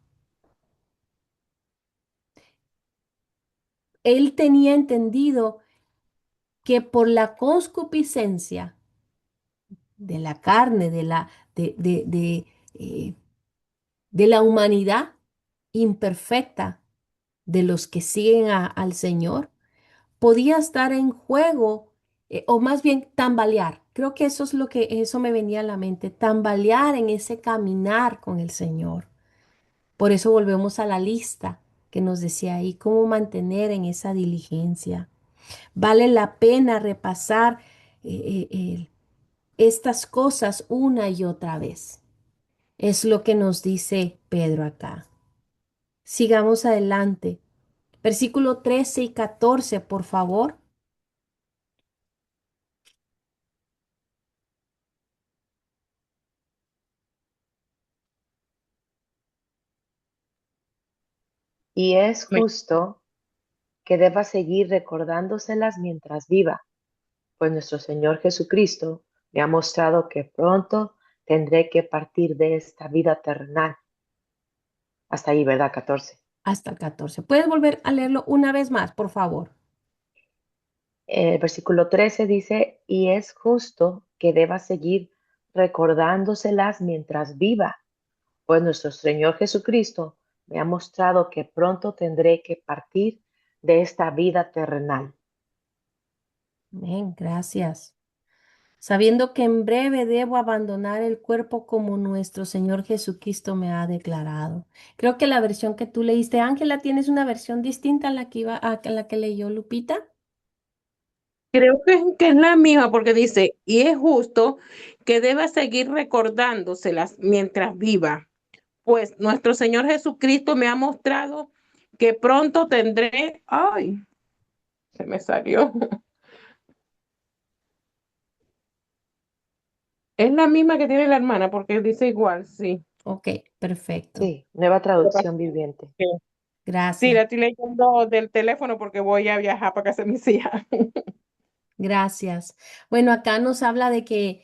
[SPEAKER 1] él tenía entendido que por la concupiscencia de la carne, eh, de la humanidad imperfecta de los que siguen al Señor, podía estar en juego, o más bien tambalear. Creo que eso me venía a la mente, tambalear en ese caminar con el Señor. Por eso volvemos a la lista que nos decía ahí, cómo mantener en esa diligencia. Vale la pena repasar estas cosas una y otra vez. Es lo que nos dice Pedro acá. Sigamos adelante. Versículo 13 y 14, por favor.
[SPEAKER 7] Y es justo que deba seguir recordándoselas mientras viva, pues nuestro Señor Jesucristo me ha mostrado que pronto tendré que partir de esta vida terrenal. Hasta ahí, ¿verdad? 14.
[SPEAKER 1] Hasta el 14. ¿Puedes volver a leerlo una vez más, por favor?
[SPEAKER 7] El versículo 13 dice, y es justo que deba seguir recordándoselas mientras viva, pues nuestro Señor Jesucristo me ha mostrado que pronto tendré que partir de esta vida terrenal.
[SPEAKER 1] Amén, gracias. Sabiendo que en breve debo abandonar el cuerpo como nuestro Señor Jesucristo me ha declarado. Creo que la versión que tú leíste, Ángela, ¿tienes una versión distinta a a la que leyó Lupita?
[SPEAKER 5] Creo que es la misma porque dice, y es justo que deba seguir recordándoselas mientras viva, pues nuestro Señor Jesucristo me ha mostrado que pronto tendré, ay, se me salió. Es la misma que tiene la hermana porque dice igual, sí.
[SPEAKER 1] Ok, perfecto.
[SPEAKER 7] Sí, nueva
[SPEAKER 5] Lo que pasa
[SPEAKER 7] traducción viviente.
[SPEAKER 5] es que sí,
[SPEAKER 1] Gracias.
[SPEAKER 5] la estoy leyendo del teléfono porque voy a viajar para casa de mis hijas.
[SPEAKER 1] Gracias. Bueno, acá nos habla de que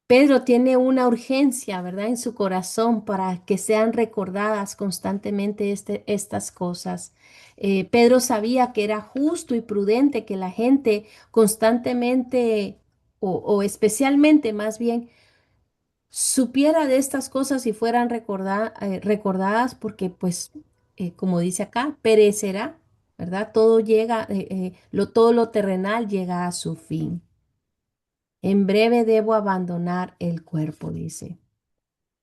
[SPEAKER 1] Pedro tiene una urgencia, ¿verdad?, en su corazón para que sean recordadas constantemente estas cosas. Pedro sabía que era justo y prudente que la gente constantemente, o especialmente más bien, supiera de estas cosas y fueran recordadas porque, pues, como dice acá, perecerá, ¿verdad? Todo llega, todo lo terrenal llega a su fin. En breve debo abandonar el cuerpo, dice.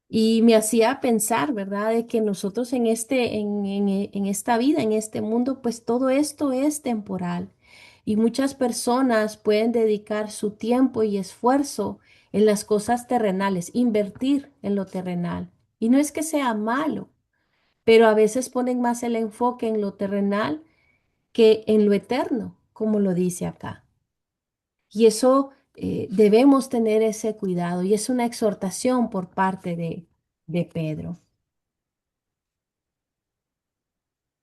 [SPEAKER 1] Y me hacía pensar, ¿verdad?, de que nosotros en esta vida, en este mundo, pues todo esto es temporal. Y muchas personas pueden dedicar su tiempo y esfuerzo en las cosas terrenales, invertir en lo terrenal. Y no es que sea malo, pero a veces ponen más el enfoque en lo terrenal que en lo eterno, como lo dice acá. Y eso debemos tener ese cuidado y es una exhortación por parte de Pedro.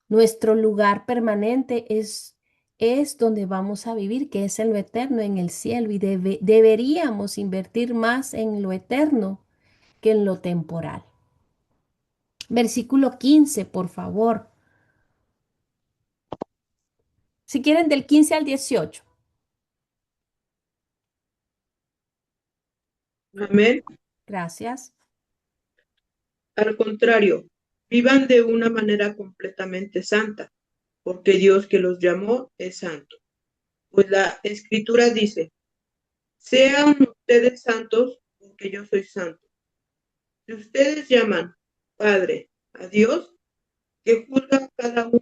[SPEAKER 1] Nuestro lugar permanente es donde vamos a vivir, que es en lo eterno, en el cielo, y deberíamos invertir más en lo eterno que en lo temporal. Versículo 15, por favor. Si quieren, del 15 al 18.
[SPEAKER 2] Amén.
[SPEAKER 1] Gracias.
[SPEAKER 2] Al contrario, vivan de una manera completamente santa, porque Dios que los llamó es santo. Pues la Escritura dice, sean ustedes santos, porque yo soy santo. Si ustedes llaman Padre a Dios, que juzga a cada uno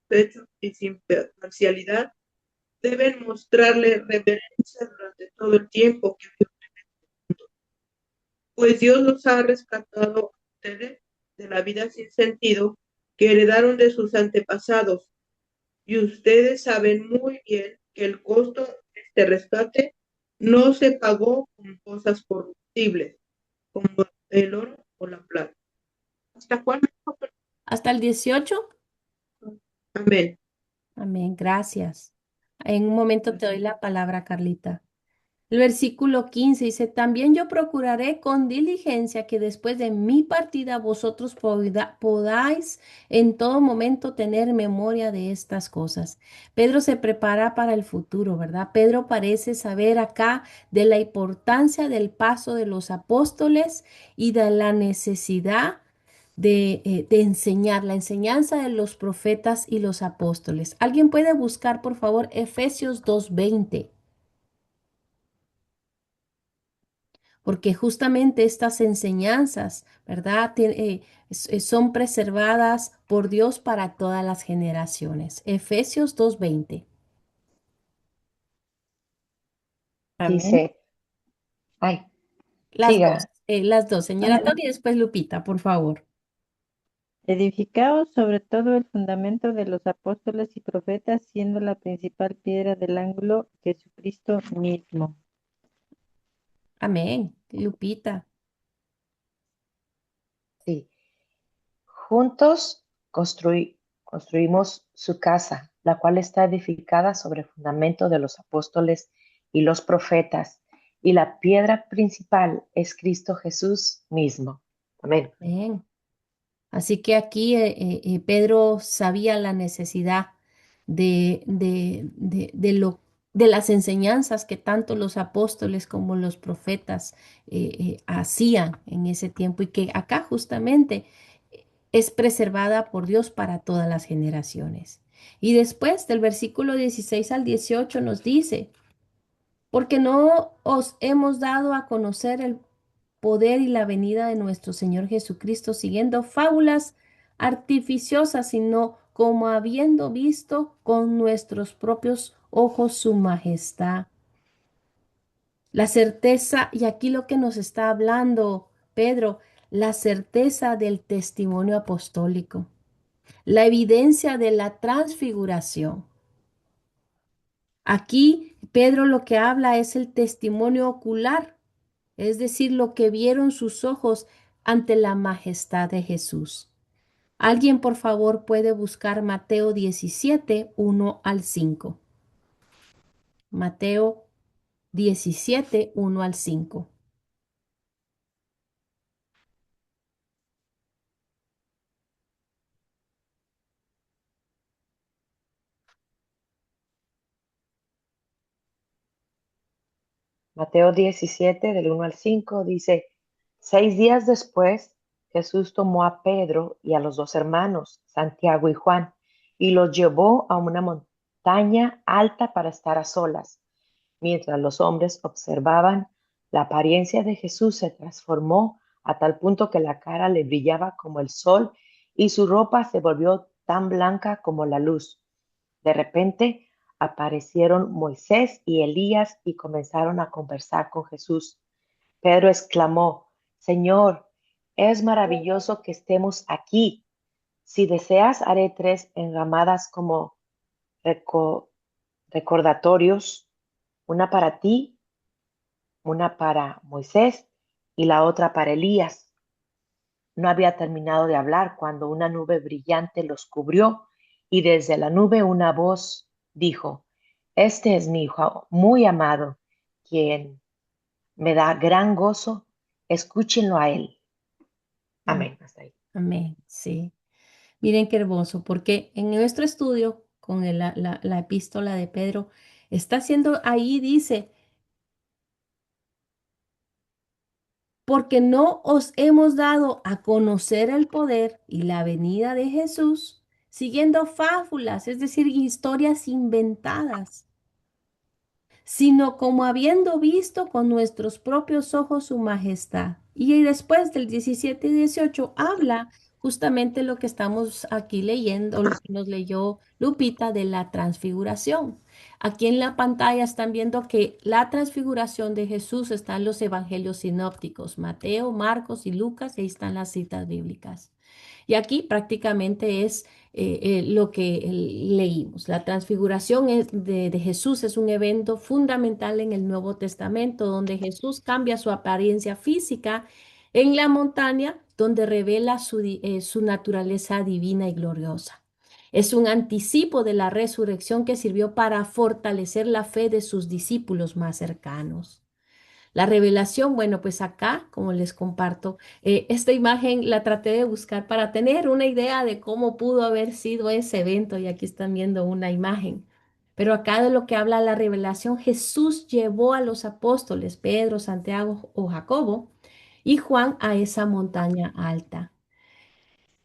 [SPEAKER 2] de sus hechos y sin parcialidad, deben mostrarle reverencia durante todo el tiempo que viven, pues Dios los ha rescatado a ustedes de la vida sin sentido que heredaron de sus antepasados, y ustedes saben muy bien que el costo de este rescate no se pagó con cosas corruptibles, como el oro o la plata. ¿Hasta cuándo?
[SPEAKER 1] ¿Hasta el 18?
[SPEAKER 2] Amén.
[SPEAKER 1] Amén, gracias. En un momento te doy la palabra, Carlita. El versículo 15 dice, también yo procuraré con diligencia que después de mi partida vosotros podáis en todo momento tener memoria de estas cosas. Pedro se prepara para el futuro, ¿verdad? Pedro parece saber acá de la importancia del paso de los apóstoles y de la necesidad de enseñar, la enseñanza de los profetas y los apóstoles. ¿Alguien puede buscar, por favor, Efesios 2:20? Porque justamente estas enseñanzas, ¿verdad? Son preservadas por Dios para todas las generaciones. Efesios 2:20.
[SPEAKER 3] Amén.
[SPEAKER 7] Dice, ay,
[SPEAKER 1] Las dos,
[SPEAKER 7] siga.
[SPEAKER 1] señora
[SPEAKER 3] Ándale.
[SPEAKER 1] Tony y después Lupita, por favor.
[SPEAKER 3] Edificaos sobre todo el fundamento de los apóstoles y profetas, siendo la principal piedra del ángulo Jesucristo mismo.
[SPEAKER 1] Amén. Lupita.
[SPEAKER 7] Sí. Juntos construimos su casa, la cual está edificada sobre el fundamento de los apóstoles y los profetas, y la piedra principal es Cristo Jesús mismo. Amén.
[SPEAKER 1] Amén. Así que aquí Pedro sabía la necesidad de las enseñanzas que tanto los apóstoles como los profetas hacían en ese tiempo y que acá justamente es preservada por Dios para todas las generaciones. Y después del versículo 16 al 18 nos dice, porque no os hemos dado a conocer el poder y la venida de nuestro Señor Jesucristo siguiendo fábulas artificiosas, sino como habiendo visto con nuestros propios ojos su majestad. La certeza, y aquí lo que nos está hablando Pedro, la certeza del testimonio apostólico, la evidencia de la transfiguración. Aquí Pedro lo que habla es el testimonio ocular, es decir, lo que vieron sus ojos ante la majestad de Jesús. Alguien, por favor, puede buscar Mateo 17, 1 al 5. Mateo 17, 1 al 5.
[SPEAKER 7] Mateo 17, del 1 al 5, dice, 6 días después, Jesús tomó a Pedro y a los dos hermanos, Santiago y Juan, y los llevó a una montaña alta para estar a solas. Mientras los hombres observaban, la apariencia de Jesús se transformó a tal punto que la cara le brillaba como el sol y su ropa se volvió tan blanca como la luz. De repente aparecieron Moisés y Elías y comenzaron a conversar con Jesús. Pedro exclamó, Señor, es maravilloso que estemos aquí. Si deseas, haré 3 enramadas como reco- recordatorios, una para ti, una para Moisés y la otra para Elías. No había terminado de hablar cuando una nube brillante los cubrió y desde la nube una voz dijo, Este es mi hijo muy amado, quien me da gran gozo, escúchenlo a él.
[SPEAKER 1] Am-
[SPEAKER 7] Amén. Hasta ahí.
[SPEAKER 1] Amén. Sí. Miren qué hermoso, porque en nuestro estudio con la epístola de Pedro, está haciendo ahí, dice, porque no os hemos dado a conocer el poder y la venida de Jesús, siguiendo fábulas, es decir, historias inventadas, sino como habiendo visto con nuestros propios ojos su majestad. Y después del 17 y 18 habla justamente lo que estamos aquí leyendo, lo que nos leyó Lupita de la transfiguración. Aquí en la pantalla están viendo que la transfiguración de Jesús está en los evangelios sinópticos, Mateo, Marcos y Lucas, y ahí están las citas bíblicas. Y aquí prácticamente es lo que leímos. La transfiguración de Jesús es un evento fundamental en el Nuevo Testamento, donde Jesús cambia su apariencia física en la montaña, donde revela su naturaleza divina y gloriosa. Es un anticipo de la resurrección que sirvió para fortalecer la fe de sus discípulos más cercanos. La revelación, bueno, pues acá, como les comparto, esta imagen la traté de buscar para tener una idea de cómo pudo haber sido ese evento y aquí están viendo una imagen. Pero acá de lo que habla la revelación, Jesús llevó a los apóstoles, Pedro, Santiago o Jacobo, y Juan a esa montaña alta.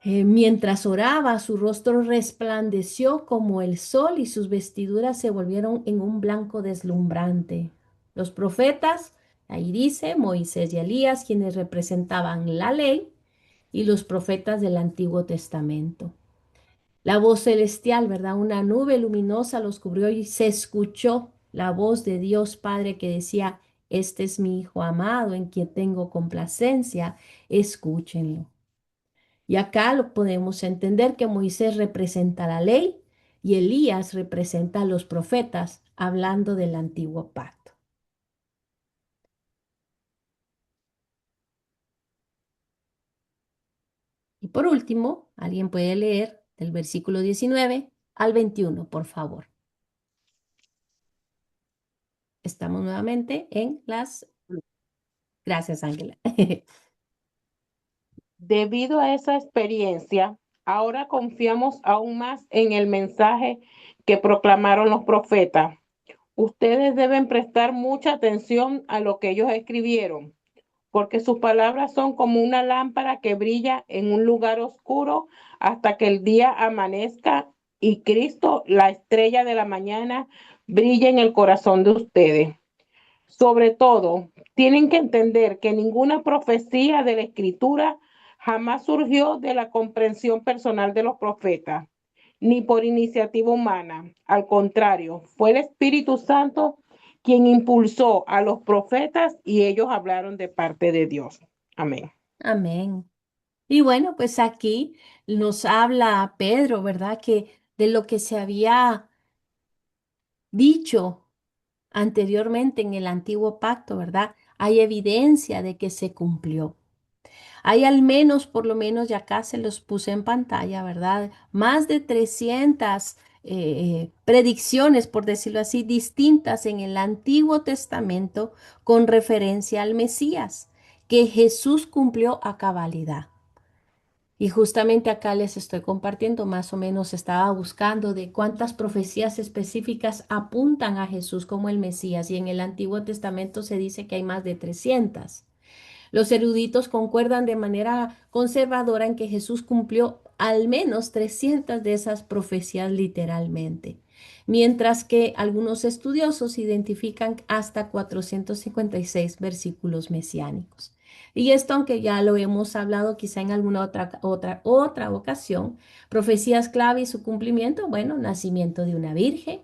[SPEAKER 1] Mientras oraba, su rostro resplandeció como el sol y sus vestiduras se volvieron en un blanco deslumbrante. Los profetas, ahí dice Moisés y Elías, quienes representaban la ley, y los profetas del Antiguo Testamento. La voz celestial, ¿verdad? Una nube luminosa los cubrió y se escuchó la voz de Dios Padre que decía, este es mi Hijo amado en quien tengo complacencia, escúchenlo. Y acá lo podemos entender que Moisés representa la ley y Elías representa a los profetas, hablando del antiguo pacto. Y por último, alguien puede leer del versículo 19 al 21, por favor. Estamos nuevamente en las... Gracias, Ángela.
[SPEAKER 5] Debido a esa experiencia, ahora confiamos aún más en el mensaje que proclamaron los profetas. Ustedes deben prestar mucha atención a lo que ellos escribieron, porque sus palabras son como una lámpara que brilla en un lugar oscuro hasta que el día amanezca y Cristo, la estrella de la mañana, brilla en el corazón de ustedes. Sobre todo, tienen que entender que ninguna profecía de la Escritura jamás surgió de la comprensión personal de los profetas, ni por iniciativa humana. Al contrario, fue el Espíritu Santo quien impulsó a los profetas y ellos hablaron de parte de Dios. Amén.
[SPEAKER 1] Amén. Y bueno, pues aquí nos habla Pedro, ¿verdad? Que de lo que se había dicho anteriormente en el antiguo pacto, ¿verdad? Hay evidencia de que se cumplió. Hay al menos, por lo menos, ya acá se los puse en pantalla, ¿verdad? Más de 300 predicciones, por decirlo así, distintas en el Antiguo Testamento con referencia al Mesías, que Jesús cumplió a cabalidad. Y justamente acá les estoy compartiendo, más o menos estaba buscando de cuántas profecías específicas apuntan a Jesús como el Mesías, y en el Antiguo Testamento se dice que hay más de 300. Los eruditos concuerdan de manera conservadora en que Jesús cumplió al menos 300 de esas profecías literalmente, mientras que algunos estudiosos identifican hasta 456 versículos mesiánicos. Y esto, aunque ya lo hemos hablado quizá en alguna otra ocasión, profecías clave y su cumplimiento, bueno, nacimiento de una virgen,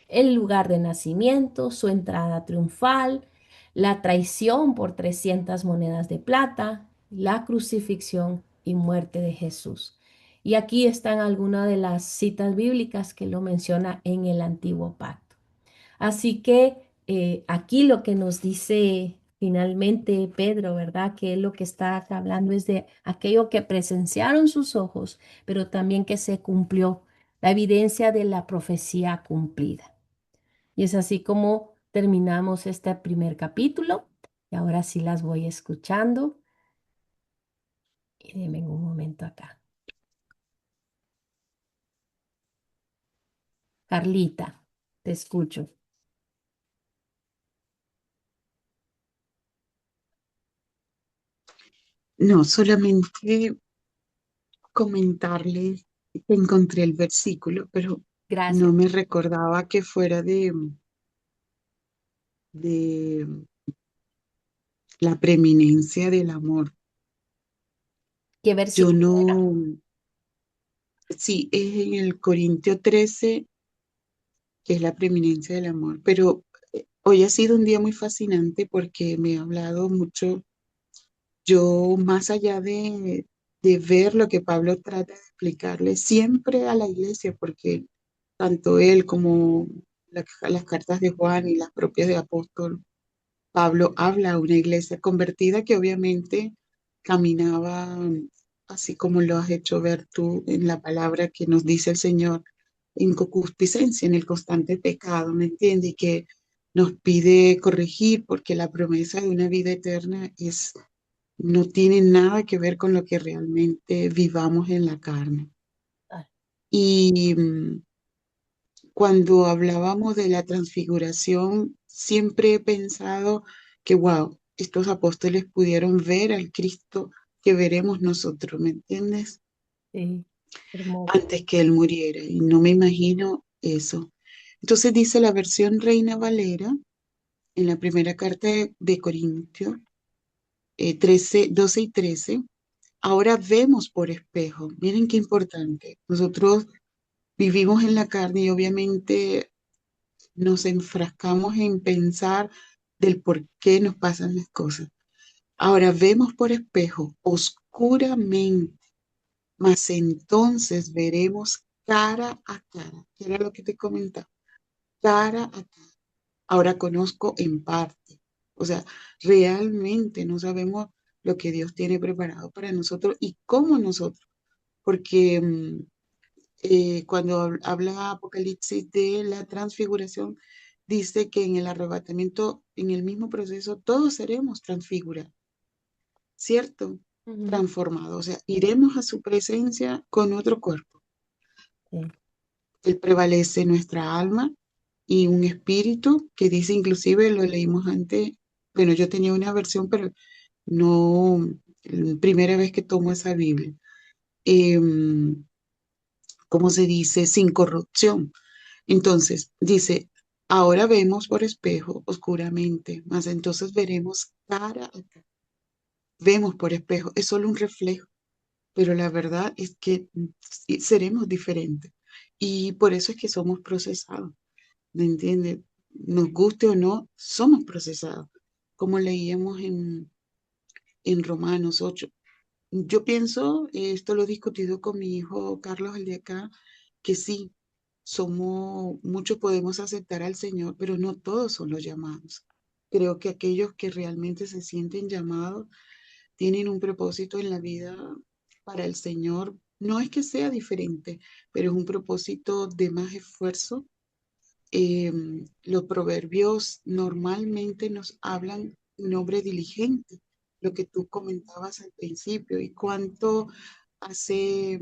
[SPEAKER 1] el lugar de nacimiento, su entrada triunfal, la traición por 300 monedas de plata, la crucifixión y muerte de Jesús. Y aquí están algunas de las citas bíblicas que lo menciona en el antiguo pacto. Así que aquí lo que nos dice finalmente Pedro, ¿verdad? Que lo que está acá hablando es de aquello que presenciaron sus ojos, pero también que se cumplió, la evidencia de la profecía cumplida. Y es así como terminamos este primer capítulo. Y ahora sí las voy escuchando. Y denme un momento acá. Carlita, te escucho.
[SPEAKER 6] No, solamente comentarles que encontré el versículo, pero no
[SPEAKER 1] Gracias.
[SPEAKER 6] me recordaba que fuera de la preeminencia del amor.
[SPEAKER 1] ¿Qué
[SPEAKER 6] Yo
[SPEAKER 1] versículo era?
[SPEAKER 6] no, sí, es en el Corintio 13, que es la preeminencia del amor, pero hoy ha sido un día muy fascinante porque me ha hablado mucho, yo más allá de ver lo que Pablo trata de explicarle siempre a la iglesia, porque tanto él como las cartas de Juan y las propias de apóstol, Pablo habla a una iglesia convertida que obviamente caminaba así como lo has hecho ver tú en la palabra que nos dice el Señor, en concupiscencia, en el constante pecado, ¿me entiendes? Y que nos pide corregir porque la promesa de una vida eterna no tiene nada que ver con lo que realmente vivamos en la carne.
[SPEAKER 1] Ah,
[SPEAKER 6] Y cuando hablábamos de la transfiguración, siempre he pensado que, wow, estos apóstoles pudieron ver al Cristo que veremos nosotros, ¿me entiendes?
[SPEAKER 1] sí, hermoso.
[SPEAKER 6] Antes que él muriera. Y no me imagino eso. Entonces dice la versión Reina Valera en la primera carta de Corintios 13, 12 y 13. Ahora vemos por espejo. Miren qué importante. Nosotros vivimos en la carne y obviamente nos enfrascamos en pensar del por qué nos pasan las cosas. Ahora vemos por espejo oscuramente, mas entonces veremos cara a cara. ¿Qué era lo que te comentaba? Cara a cara. Ahora conozco en parte. O sea, realmente no sabemos lo que Dios tiene preparado para nosotros y cómo nosotros. Porque cuando habla Apocalipsis de la transfiguración, dice que en el arrebatamiento, en el mismo proceso, todos seremos transfigurados, ¿cierto?
[SPEAKER 1] Ujú,
[SPEAKER 6] Transformados, o sea, iremos a su presencia con otro cuerpo.
[SPEAKER 1] sí.
[SPEAKER 6] Él prevalece nuestra alma y un espíritu que dice, inclusive lo leímos antes, bueno, yo tenía una versión, pero no, primera vez que tomo esa Biblia. Em, ¿Cómo se dice? Sin corrupción. Entonces, dice, ahora vemos por espejo oscuramente, mas entonces veremos cara a cara. Vemos por espejo, es solo un reflejo, pero la verdad es que sí seremos diferentes. Y por eso es que somos procesados, ¿me entiendes? Nos guste o no, somos procesados. Como leíamos en Romanos 8. Yo pienso, esto lo he discutido con mi hijo Carlos, el de acá, que sí, muchos podemos aceptar al Señor, pero no todos son los llamados. Creo que aquellos que realmente se sienten llamados tienen un propósito en la vida para el Señor. No es que sea diferente, pero es un propósito de más esfuerzo. Eh, los proverbios normalmente nos hablan un hombre diligente, lo que tú comentabas al principio, y cuánto hace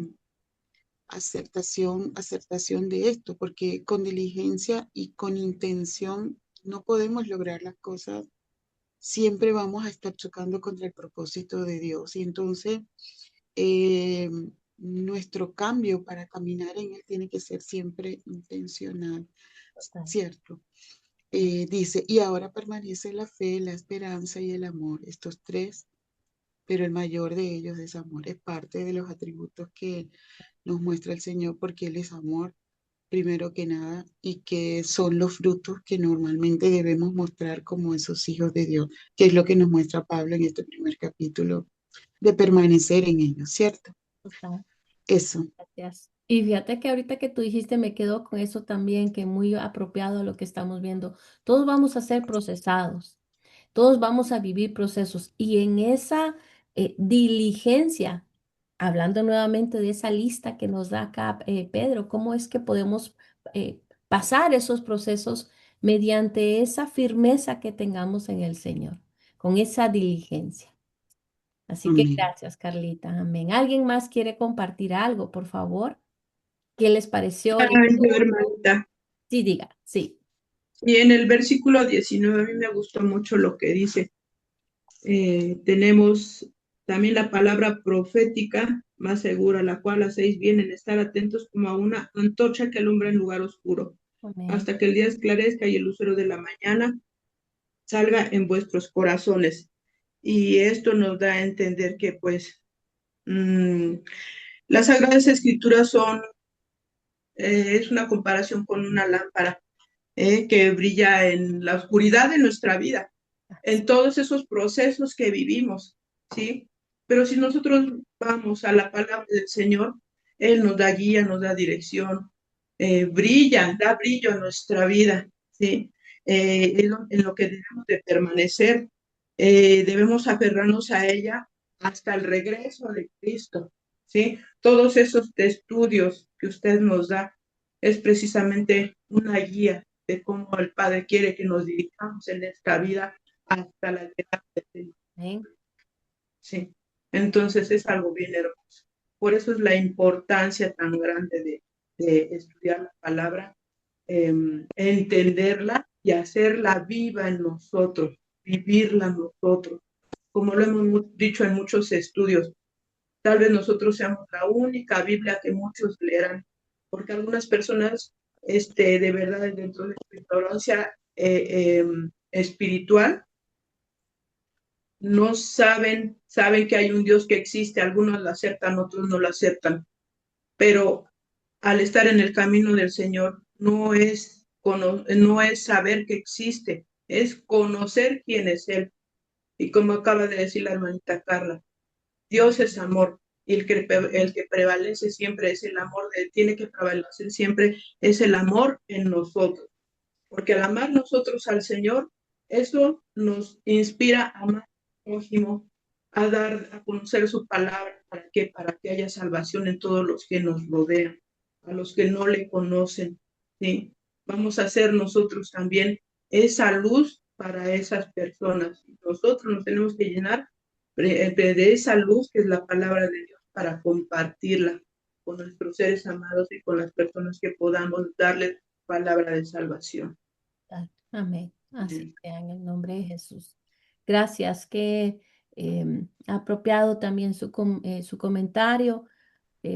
[SPEAKER 6] acertación de esto, porque con diligencia y con intención no podemos lograr las cosas, siempre vamos a estar chocando contra el propósito de Dios. Y entonces eh, nuestro cambio para caminar en Él tiene que ser siempre intencional,
[SPEAKER 1] Total.
[SPEAKER 6] ¿cierto? Dice, y ahora permanece la fe, la esperanza y el amor, estos tres, pero el mayor de ellos es amor, es parte de los atributos que nos muestra el Señor porque Él es amor primero que nada y que son los frutos que normalmente debemos mostrar como esos hijos de Dios, que es lo que nos muestra Pablo en este primer capítulo, de permanecer en ellos, ¿cierto?
[SPEAKER 1] Total.
[SPEAKER 6] Eso,
[SPEAKER 1] Gracias. Y fíjate que ahorita que tú dijiste, me quedo con eso también, que muy apropiado a lo que estamos viendo. Todos vamos a ser procesados, todos vamos a vivir procesos y en esa diligencia, hablando nuevamente de esa lista que nos da acá Pedro, ¿cómo es que podemos pasar esos procesos mediante esa firmeza que tengamos en el Señor, con esa diligencia? Así que
[SPEAKER 6] amén.
[SPEAKER 1] gracias, Carlita. Amén. ¿Alguien más quiere compartir algo, por favor? ¿Qué les pareció el
[SPEAKER 2] Ay, yo,
[SPEAKER 1] estudio?
[SPEAKER 2] hermanita.
[SPEAKER 1] Sí, diga, sí.
[SPEAKER 2] Y en el versículo 19 a mí me gustó mucho lo que dice. Tenemos también la palabra profética más segura, la cual hacéis bien en estar atentos como a una antorcha que alumbra en lugar oscuro,
[SPEAKER 1] Amén.
[SPEAKER 2] hasta que el día esclarezca y el lucero de la mañana salga en vuestros corazones. Y esto nos da a entender que pues Mm, las Sagradas Escrituras es una comparación con una lámpara que brilla en la oscuridad de nuestra vida, en todos esos procesos que vivimos, ¿sí? Pero si nosotros vamos a la palabra del Señor, Él nos da guía, nos da dirección, da brillo a nuestra vida, ¿sí? En lo que debemos de permanecer, debemos aferrarnos a ella hasta el regreso de Cristo, ¿sí? Todos esos estudios que usted nos da es precisamente una guía de cómo el Padre quiere que nos dirijamos en esta vida hasta la llegada del Señor.
[SPEAKER 1] Amén.
[SPEAKER 2] Sí, entonces es algo bien hermoso. Por eso es la importancia tan grande de estudiar la palabra, entenderla y hacerla viva en nosotros, vivirla nosotros. Como lo hemos dicho en muchos estudios, tal vez nosotros seamos la única Biblia que muchos leerán, porque algunas personas, de verdad, dentro de su ignorancia espiritual, no saben que hay un Dios que existe, algunos lo aceptan, otros no lo aceptan, pero al estar en el camino del Señor no es saber que existe, es conocer quién es Él. Y como acaba de decir la hermanita Carla, Dios es amor y el que prevalece siempre es el amor, tiene que prevalecer siempre es el amor en nosotros, porque al amar nosotros al Señor, eso nos inspira a amar al prójimo, a conocer su palabra, para que haya salvación en todos los que nos rodean, a los que no le conocen, ¿sí? Vamos a ser nosotros también esa luz para esas personas. Nosotros nos tenemos que llenar de esa luz que es la palabra de Dios para compartirla con nuestros seres amados y con las personas que podamos darles palabra de salvación.
[SPEAKER 1] Amén. Así sea, en el nombre de Jesús. Gracias. Qué apropiado también su comentario,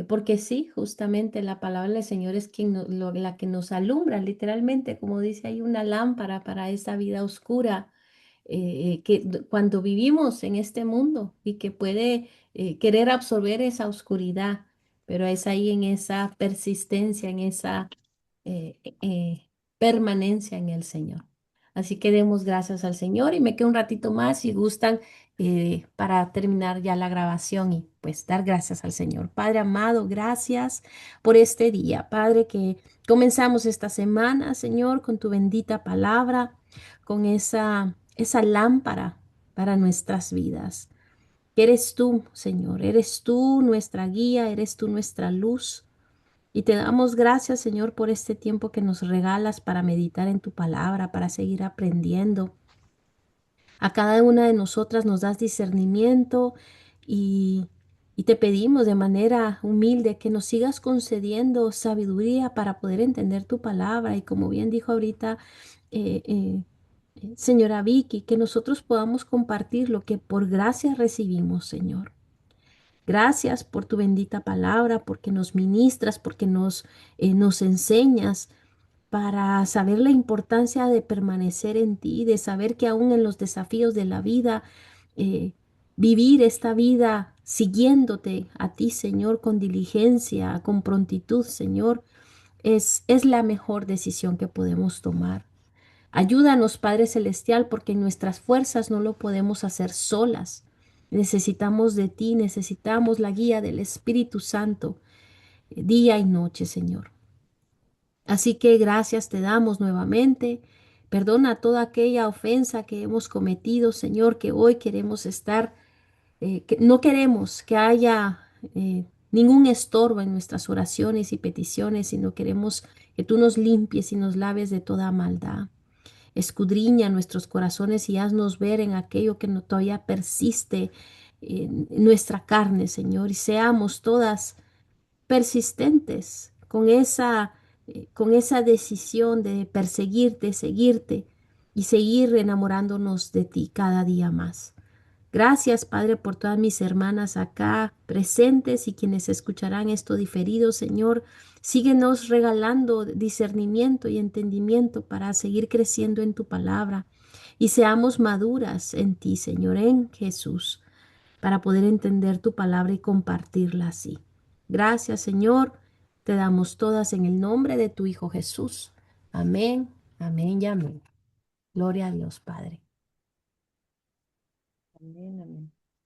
[SPEAKER 1] porque sí, justamente la palabra del Señor es la que nos alumbra, literalmente, como dice, hay una lámpara para esa vida oscura cuando vivimos en este mundo y que puede querer absorber esa oscuridad, pero es ahí en esa persistencia, en esa permanencia en el Señor. Así que demos gracias al Señor y me quedo un ratito más si gustan para terminar ya la grabación y pues dar gracias al Señor. Padre amado, gracias por este día. Padre, que comenzamos esta semana, Señor, con tu bendita palabra, con esa lámpara para nuestras vidas. Eres tú, Señor, eres tú nuestra guía, eres tú nuestra luz. Y te damos gracias, Señor, por este tiempo que nos regalas para meditar en tu palabra, para seguir aprendiendo. A cada una de nosotras nos das discernimiento y, y te pedimos de manera humilde que nos sigas concediendo sabiduría para poder entender tu palabra. Y como bien dijo ahorita, eh, eh, señora Vicky, que nosotros podamos compartir lo que por gracia recibimos, Señor. Gracias por tu bendita palabra, porque nos ministras, porque nos enseñas para saber la importancia de permanecer en ti, de saber que aún en los desafíos de la vida, eh, vivir esta vida siguiéndote a ti, Señor, con diligencia, con prontitud, Señor, es la mejor decisión que podemos tomar. Ayúdanos, Padre Celestial, porque en nuestras fuerzas no lo podemos hacer solas. Necesitamos de ti, necesitamos la guía del Espíritu Santo, día y noche, Señor. Así que gracias te damos nuevamente. Perdona toda aquella ofensa que hemos cometido, Señor, que hoy queremos estar, que no queremos que haya ningún estorbo en nuestras oraciones y peticiones, sino queremos que tú nos limpies y nos laves de toda maldad. Escudriña nuestros corazones y haznos ver en aquello que todavía persiste en nuestra carne, Señor, y seamos todas persistentes con esa decisión de perseguirte, seguirte y seguir enamorándonos de ti cada día más. Gracias, Padre, por todas mis hermanas acá presentes y quienes escucharán esto diferido, Señor. Síguenos regalando discernimiento y entendimiento para seguir creciendo en tu palabra y seamos maduras en ti, Señor, en Jesús. para poder entender tu palabra y compartirla así. Gracias, Señor. Te damos todas en el nombre de tu Hijo Jesús. Amén, amén y amén. Gloria a Dios, Padre.